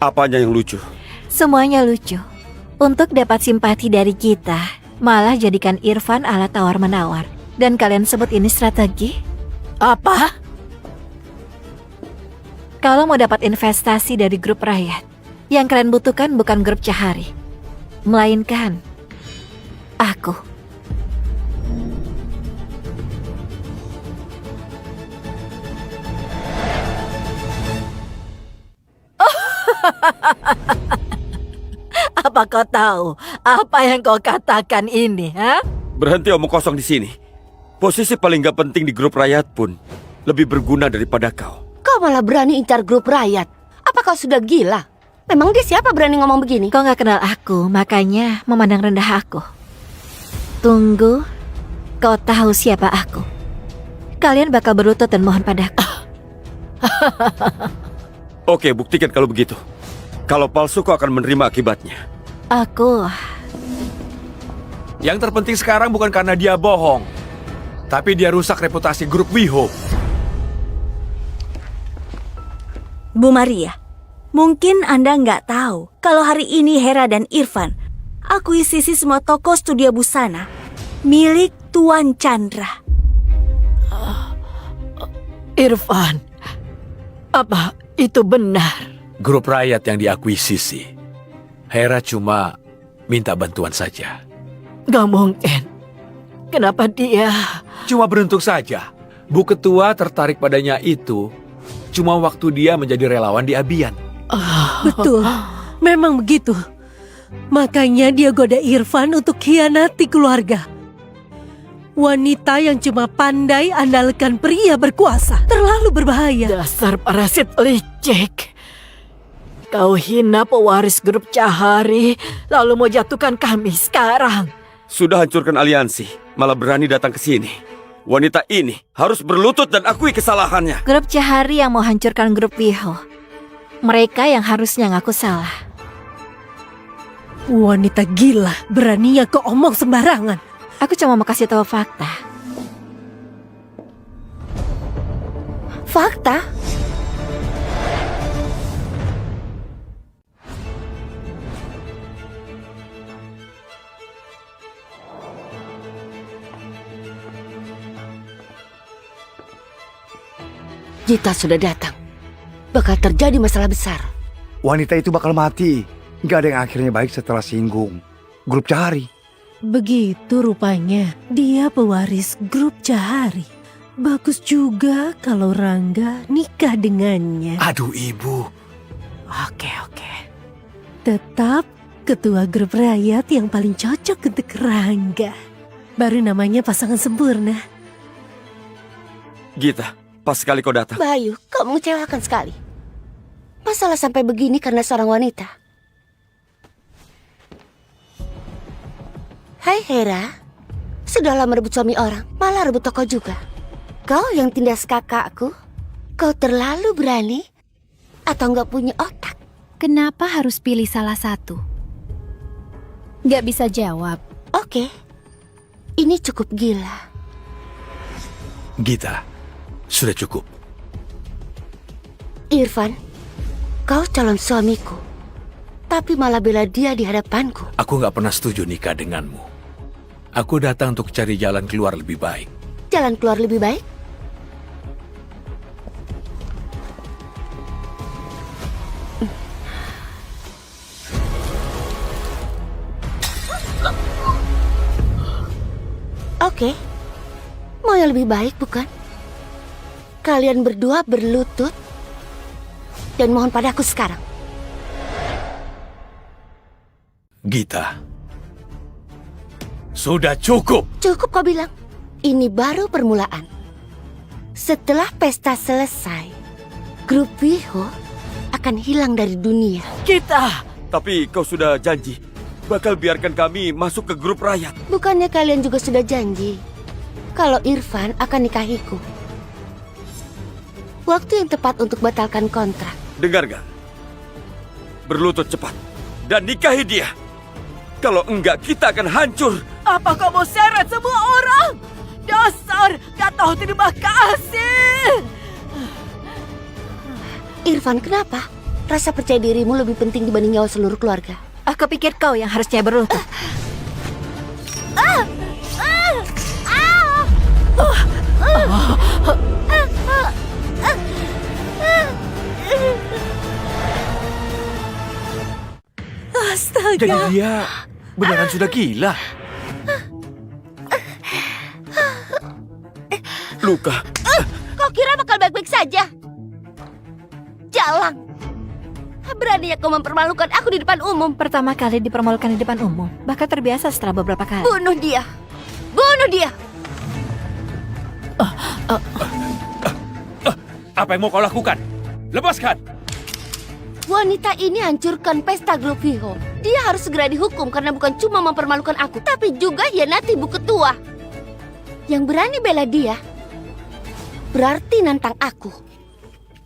Apanya yang lucu? Semuanya lucu. Untuk dapat simpati dari kita, malah jadikan Irfan ala tawar-menawar. Dan kalian sebut ini strategi? Apa? Kalau mau dapat investasi dari grup rakyat, yang kalian butuhkan bukan grup Cahari, melainkan aku. Apa kau tahu apa yang kau katakan ini, ha? Berhenti omong kosong di sini. Posisi paling gak penting di grup rakyat pun lebih berguna daripada kau. Kau malah berani incar grup rakyat. Apa kau sudah gila? Memang dia siapa berani ngomong begini? Kau nggak kenal aku, makanya memandang rendah aku. Tunggu, kau tahu siapa aku. Kalian bakal berlutut dan mohon padaku. Oke, buktikan kalau begitu. Kalau palsu kau akan menerima akibatnya. Aku... Yang terpenting sekarang bukan karena dia bohong, tapi dia rusak reputasi grup WeHo. Bu Maria, mungkin Anda nggak tahu kalau hari ini Hera dan Irfan akuisisi semua toko studio busana milik Tuan Chandra. Irfan, apa itu benar? Grup rakyat yang diakuisisi. Hera cuma minta bantuan saja. Gak mungkin. Kenapa dia... Cuma beruntung saja. Bu Ketua tertarik padanya itu cuma waktu dia menjadi relawan di Abian. Betul, memang begitu. Makanya dia goda Irfan untuk khianati keluarga. Wanita yang cuma pandai andalkan pria berkuasa terlalu berbahaya. Dasar parasit licik. Kau hina pewaris grup Cahari, lalu mau jatuhkan kami sekarang. Sudah hancurkan aliansi, malah berani datang ke sini. Wanita ini harus berlutut dan akui kesalahannya. Grup Cahari yang mau hancurkan grup WeHo. Mereka yang harusnya ngaku salah. Wanita gila, beraninya kau omong sembarangan. Aku cuma mau kasih tahu fakta. Fakta? Gita sudah datang. Bakal terjadi masalah besar. Wanita itu bakal mati. Gak ada yang akhirnya baik setelah singgung grup Cahari. Begitu rupanya, dia pewaris grup Cahari. Bagus juga kalau Rangga nikah dengannya. Aduh ibu. Oke. Tetap ketua grup rakyat yang paling cocok untuk Rangga. Baru namanya pasangan sempurna. Gita, pas sekali kau datang. Bayu, kau mengecewakan sekali. Masalah sampai begini karena seorang wanita. Hai Hera, sudahlah merebut suami orang, malah rebut toko juga. Kau yang tindas kakakku, kau terlalu berani atau nggak punya otak? Kenapa harus pilih salah satu? Nggak bisa jawab. Oke, ini cukup gila. Gita, sudah cukup. Irfan, kau calon suamiku, tapi malah bela dia di hadapanku. Aku nggak pernah setuju nikah denganmu. Aku datang untuk cari jalan keluar lebih baik. Jalan keluar lebih baik? Oke, mau yang lebih baik bukan? Kalian berdua berlutut dan mohon padaku sekarang. Gita, sudah cukup. Cukup kau bilang. Ini baru permulaan. Setelah pesta selesai, grup WeHo akan hilang dari dunia. Kita! Tapi kau sudah janji bakal biarkan kami masuk ke grup rakyat. Bukannya kalian juga sudah janji kalau Irfan akan nikahiku? Waktu yang tepat untuk batalkan kontrak. Dengar gak? Berlutut cepat dan nikahi dia. Kalau enggak, kita akan hancur. Apa kau mau seret semua orang? Dasar gak tahu terima kasih. Irfan, kenapa? Rasa percaya dirimu lebih penting dibanding nyawa seluruh keluarga. Aku pikir kau yang harusnya berlutut. Astaga. Jadi dia beneran sudah gila. Luka. Kau kira bakal baik-baik saja? Jalan. Beraninya kau mempermalukan aku di depan umum. Pertama kali dipermalukan di depan umum, bahkan terbiasa setelah beberapa kali. Bunuh dia. Bunuh dia. Apa yang mau kau lakukan? Lepaskan! Wanita ini hancurkan pesta grup WIHO. Dia harus segera dihukum karena bukan cuma mempermalukan aku, tapi juga hianati Bu Ketua. Yang berani bela dia, berarti nantang aku.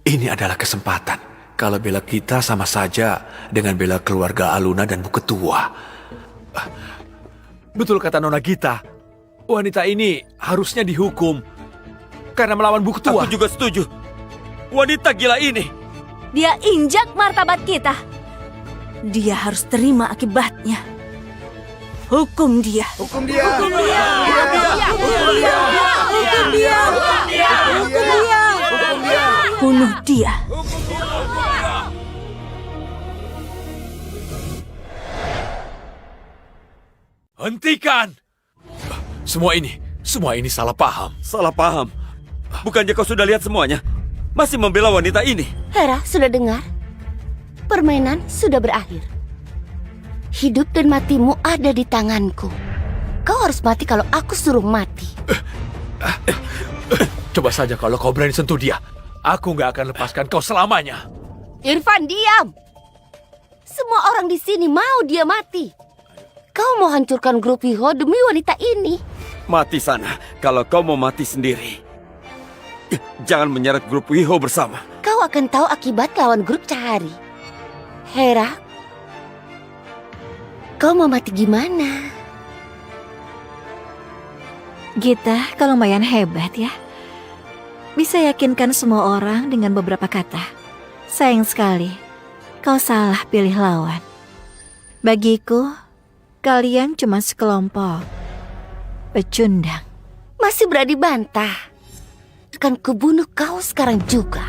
Ini adalah kesempatan. Kalau bela kita sama saja dengan bela keluarga Aluna dan Bu Ketua. Betul kata Nona Gita. Wanita ini harusnya dihukum karena melawan Bu Ketua. Aku juga setuju. Wanita gila ini. Dia injak martabat kita. Dia harus terima akibatnya. Hukum dia. Hukum dia. Hukum dia! Hukum dia! Bunuh dia. Hentikan! Semua ini salah paham. Salah paham. Bukannya kau sudah lihat semuanya? Masih membela wanita ini. Hera, sudah dengar? Permainan sudah berakhir. Hidup dan matimu ada di tanganku. Kau harus mati kalau aku suruh mati. Coba saja kalau kau berani sentuh dia. Aku nggak akan lepaskan kau selamanya. Irfan, diam! Semua orang di sini mau dia mati. Kau mau hancurkan grup WIHO demi wanita ini. Mati sana kalau kau mau mati sendiri. Jangan menyeret grup WIHO bersama. Kau akan tahu akibat lawan grup Cahari. Hera, kau mau mati gimana? Gita, kau lumayan hebat ya. Bisa yakinkan semua orang dengan beberapa kata. Sayang sekali, kau salah pilih lawan. Bagiku, kalian cuma sekelompok pecundang. Masih berani bantah? Akan kubunuh kau sekarang juga.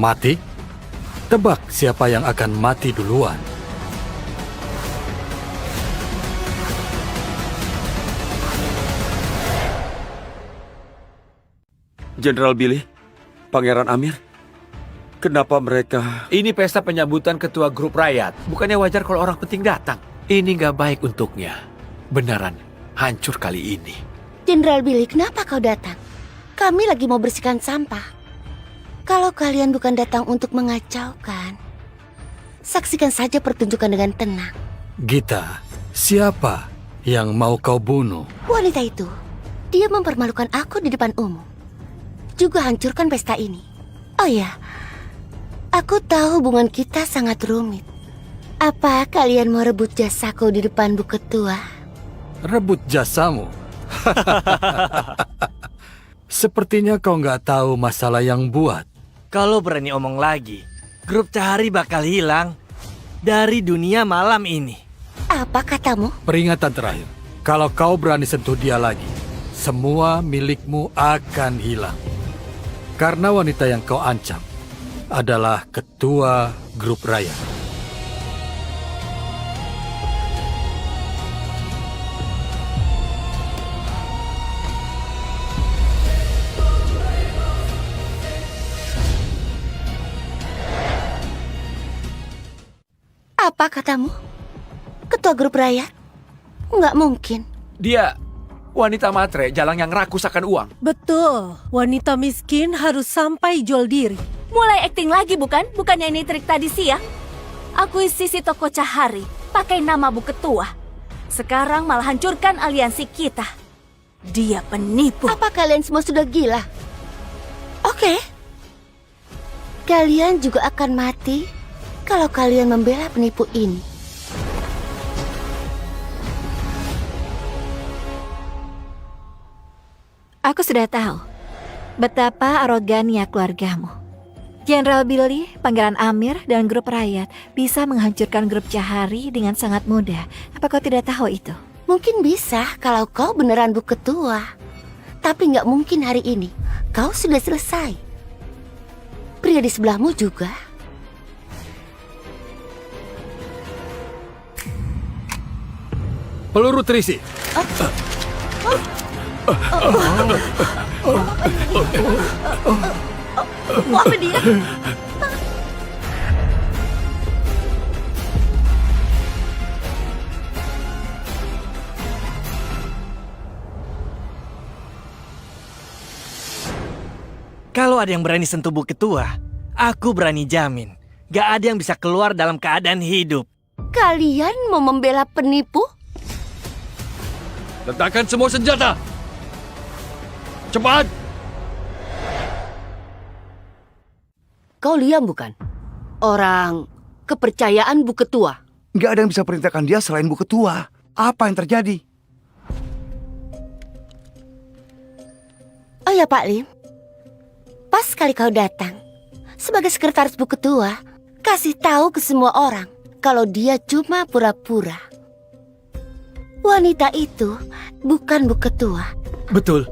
Mati? Tebak siapa yang akan mati duluan. Jenderal Billy, Pangeran Amir, kenapa mereka... Ini pesta penyambutan ketua grup rakyat. Bukannya wajar kalau orang penting datang. Ini nggak baik untuknya. Beneran, hancur kali ini. Jenderal Billy, kenapa kau datang? Kami lagi mau bersihkan sampah. Kalau kalian bukan datang untuk mengacaukan, saksikan saja pertunjukan dengan tenang. Gita, siapa yang mau kau bunuh? Wanita itu, dia mempermalukan aku di depan umum. Juga hancurkan pesta ini. Oh ya, aku tahu hubungan kita sangat rumit. Apa kalian mau rebut jasaku di depan Bu Ketua? Rebut jasamu? Sepertinya kau nggak tahu masalah yang buat. Kalau berani omong lagi, grup Cahari bakal hilang dari dunia malam ini. Apa katamu? Peringatan terakhir. Kalau kau berani sentuh dia lagi, semua milikmu akan hilang. Karena wanita yang kau ancam adalah ketua grup raya. Apa katamu? Ketua grup rakyat? Nggak mungkin. Dia wanita matre, jalang yang rakus akan uang. Betul, wanita miskin harus sampai jual diri. Mulai akting lagi bukan? Bukannya ini trik tadi siang? Akuisisi toko Cahari, pakai nama Bu Ketua. Sekarang malah hancurkan aliansi kita. Dia penipu. Apa kalian semua sudah gila? Oke. Kalian juga akan mati kalau kalian membela penipu ini. Aku sudah tahu betapa arogannya keluargamu. Jenderal Billy, Pangeran Amir, dan grup rakyat bisa menghancurkan grup Cahari dengan sangat mudah. Apa kau tidak tahu itu? Mungkin bisa kalau kau beneran Bu Ketua. Tapi nggak mungkin hari ini. Kau sudah selesai. Pria di sebelahmu juga. peluru terisi. Mau apa dia? Kalau ada yang berani sentuh Bu Ketua, aku berani jamin, gak ada yang bisa keluar dalam keadaan hidup. Kalian mau membela penipu? Letakkan semua senjata. Cepat. Kau Liam bukan? Orang kepercayaan Bu Ketua. Nggak ada yang bisa perintahkan dia selain Bu Ketua. Apa yang terjadi? Oh ya Pak Lim, pas sekali kau datang. Sebagai sekretaris Bu Ketua, kasih tahu ke semua orang kalau dia cuma pura-pura. Wanita itu bukan Bu Ketua. Betul.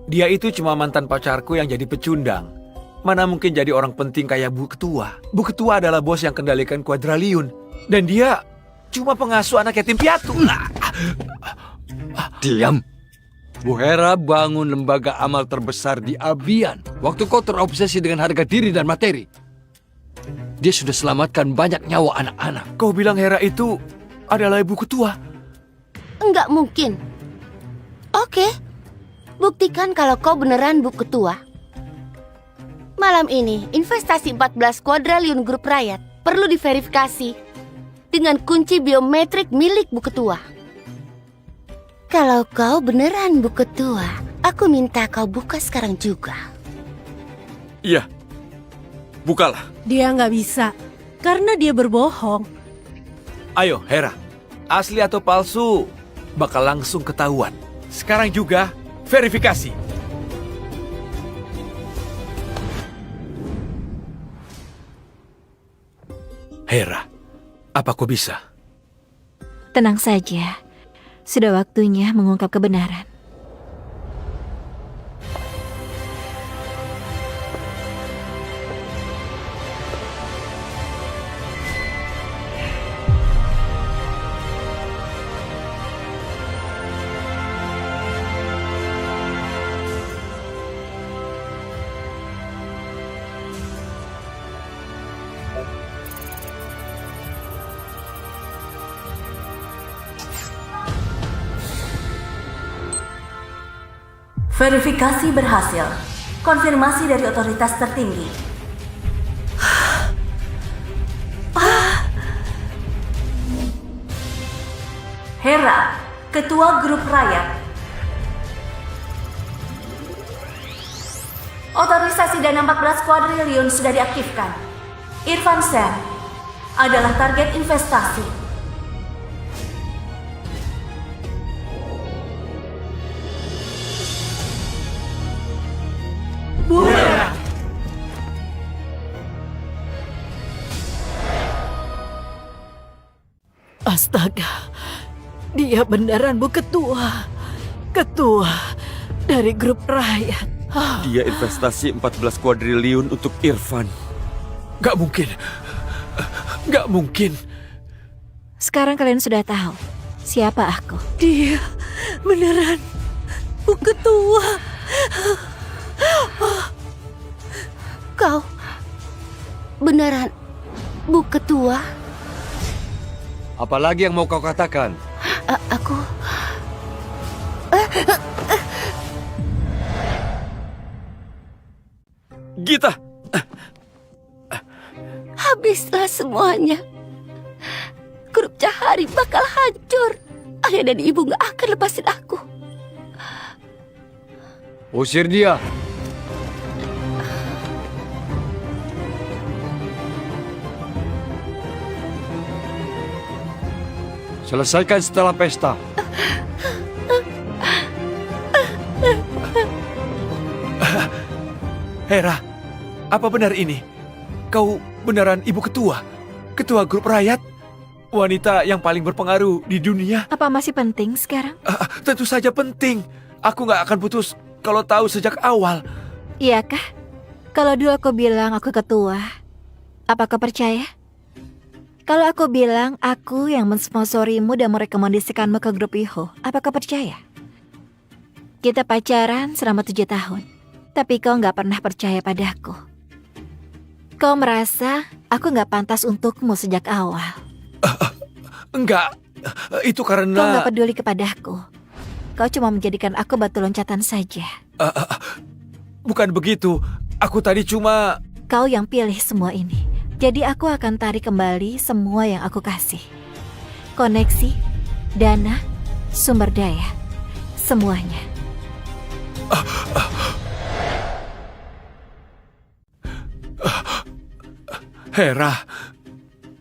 Dia itu cuma mantan pacarku yang jadi pecundang. Mana mungkin jadi orang penting kayak Bu Ketua. Bu Ketua adalah bos yang kendalikan Quadralion. Dan dia cuma pengasuh anak yatim piatu. Diam. Bu Hera bangun lembaga amal terbesar di Abian. Waktu kau terobsesi dengan harga diri dan materi, dia sudah selamatkan banyak nyawa anak-anak. Kau bilang Hera itu adalah ibu ketua? Enggak mungkin. Oke, buktikan kalau kau beneran Bu Ketua. Malam ini, investasi 14 Quadralion Grup Rakyat perlu diverifikasi dengan kunci biometrik milik Bu Ketua. Kalau kau beneran Bu Ketua, aku minta kau buka sekarang juga. Iya, bukalah. Dia nggak bisa, karena dia berbohong. Ayo Hera, asli atau palsu bakal langsung ketahuan. Sekarang juga verifikasi. Hera, apa kau bisa? Tenang saja, sudah waktunya mengungkap kebenaran. Verifikasi berhasil. Konfirmasi dari otoritas tertinggi. Hera, Ketua Grup Rakyat. Otorisasi dana 14 kuadriliun sudah diaktifkan. Irfan Sen adalah target investasi. Bu Hera. Astaga, dia beneran Bu Ketua. Ketua dari Grup Rakyat. Dia investasi 14 kuadriliun untuk Irfan. Gak mungkin. Gak mungkin. Sekarang kalian sudah tahu siapa aku. Dia beneran Bu Ketua. Kau beneran Bu Ketua? Apalagi yang mau kau katakan? Aku... Gita! Habislah semuanya. Grup Cahari bakal hancur. Ayah dan ibu gak akan lepasin aku. Usir dia. Selesaikan setelah pesta. Hera, apa benar ini? Kau beneran ibu ketua? Ketua Grup Rakyat? Wanita yang paling berpengaruh di dunia? Apa masih penting sekarang? Tentu saja penting. Aku gak akan putus kalau tahu sejak awal. Iya kah? Kalau dulu aku bilang aku ketua, apa kau percaya? Kalau aku bilang aku yang mensponsorimu dan merekomendasikanmu ke grup WIHO, apakah percaya? Kita pacaran selama 7 tahun, tapi kau nggak pernah percaya padaku. Kau merasa aku nggak pantas untukmu sejak awal. Enggak, itu Kau karena... nggak peduli kepadaku. Kau cuma menjadikan aku batu loncatan saja. Bukan begitu, aku tadi cuma... Kau yang pilih semua ini. Jadi aku akan tarik kembali semua yang aku kasih. Koneksi, dana, sumber daya, semuanya. Hera,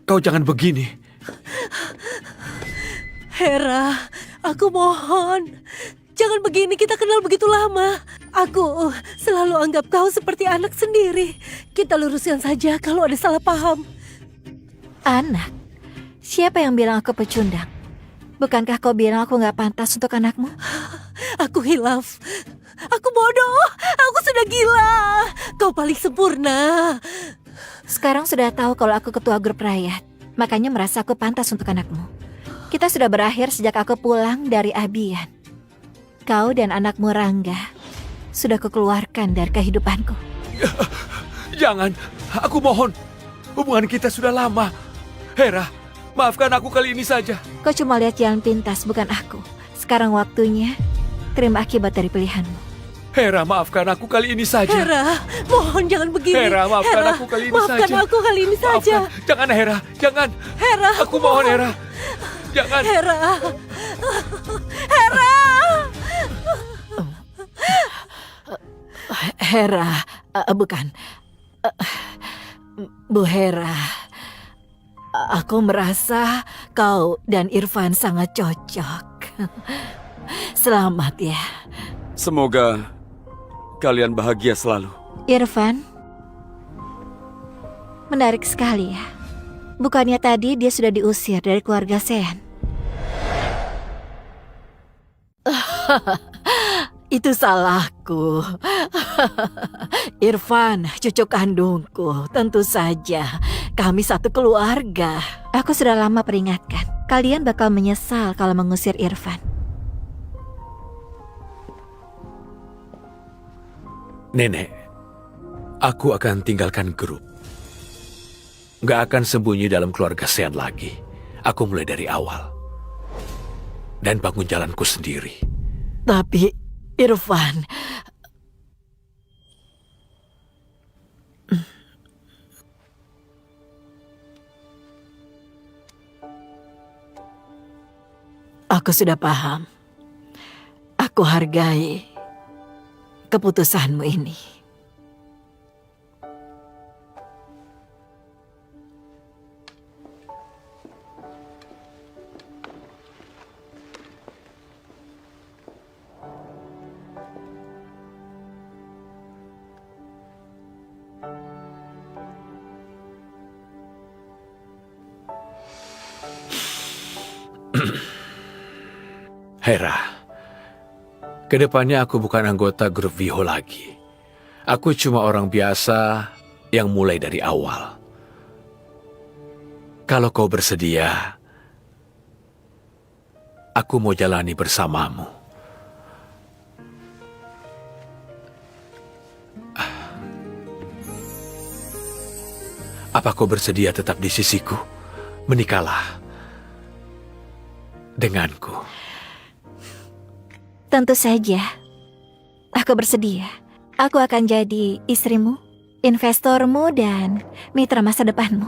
kau jangan begini. Hera, aku mohon. Jangan begini, kita kenal begitu lama. Aku selalu anggap kau seperti anak sendiri. Kita luruskan saja kalau ada salah paham. Anak? Siapa yang bilang aku pecundang? Bukankah kau bilang aku nggak pantas untuk anakmu? Aku hilaf. Aku bodoh. Aku sudah gila. Kau paling sempurna. Sekarang sudah tahu kalau aku ketua grup rakyat. Makanya merasa aku pantas untuk anakmu. Kita sudah berakhir sejak aku pulang dari Abian. Kau dan anakmu Rangga sudah kukeluarkan dari kehidupanku. Jangan, aku mohon. Hubungan kita sudah lama. Hera, maafkan aku kali ini saja. Kau cuma lihat jalan pintas, bukan aku. Sekarang waktunya terima akibat dari pilihanmu. Hera, maafkan aku kali ini saja. Hera, mohon jangan begini. Hera, maafkan aku kali ini maafkan saja. aku kali ini saja. Maafkan. Jangan, Hera, jangan. Hera, aku mohon, Hera. Jangan. Hera. Hera. Hera, bukan. Bu Hera. Aku merasa kau dan Irfan sangat cocok. Selamat ya. Semoga kalian bahagia selalu. Irfan, menarik sekali ya. Bukannya tadi dia sudah diusir dari keluarga Sean? Itu salahku. Irfan, cucu kandungku, tentu saja. Kami satu keluarga. Aku sudah lama peringatkan. Kalian bakal menyesal kalau mengusir Irfan. Nenek, aku akan tinggalkan grup. Gak akan sembunyi dalam keluarga Sean lagi. Aku mulai dari awal. Dan bangun jalanku sendiri. Tapi, Irfan... Aku sudah paham. Aku hargai keputusanmu ini. Hera, kedepannya aku bukan anggota grup WIHO lagi. Aku cuma orang biasa yang mulai dari awal. Kalau kau bersedia, aku mau jalani bersamamu. Apa kau bersedia tetap di sisiku? Menikahlah denganku. Tentu saja. Aku bersedia. Aku akan jadi istrimu, investormu, dan mitra masa depanmu.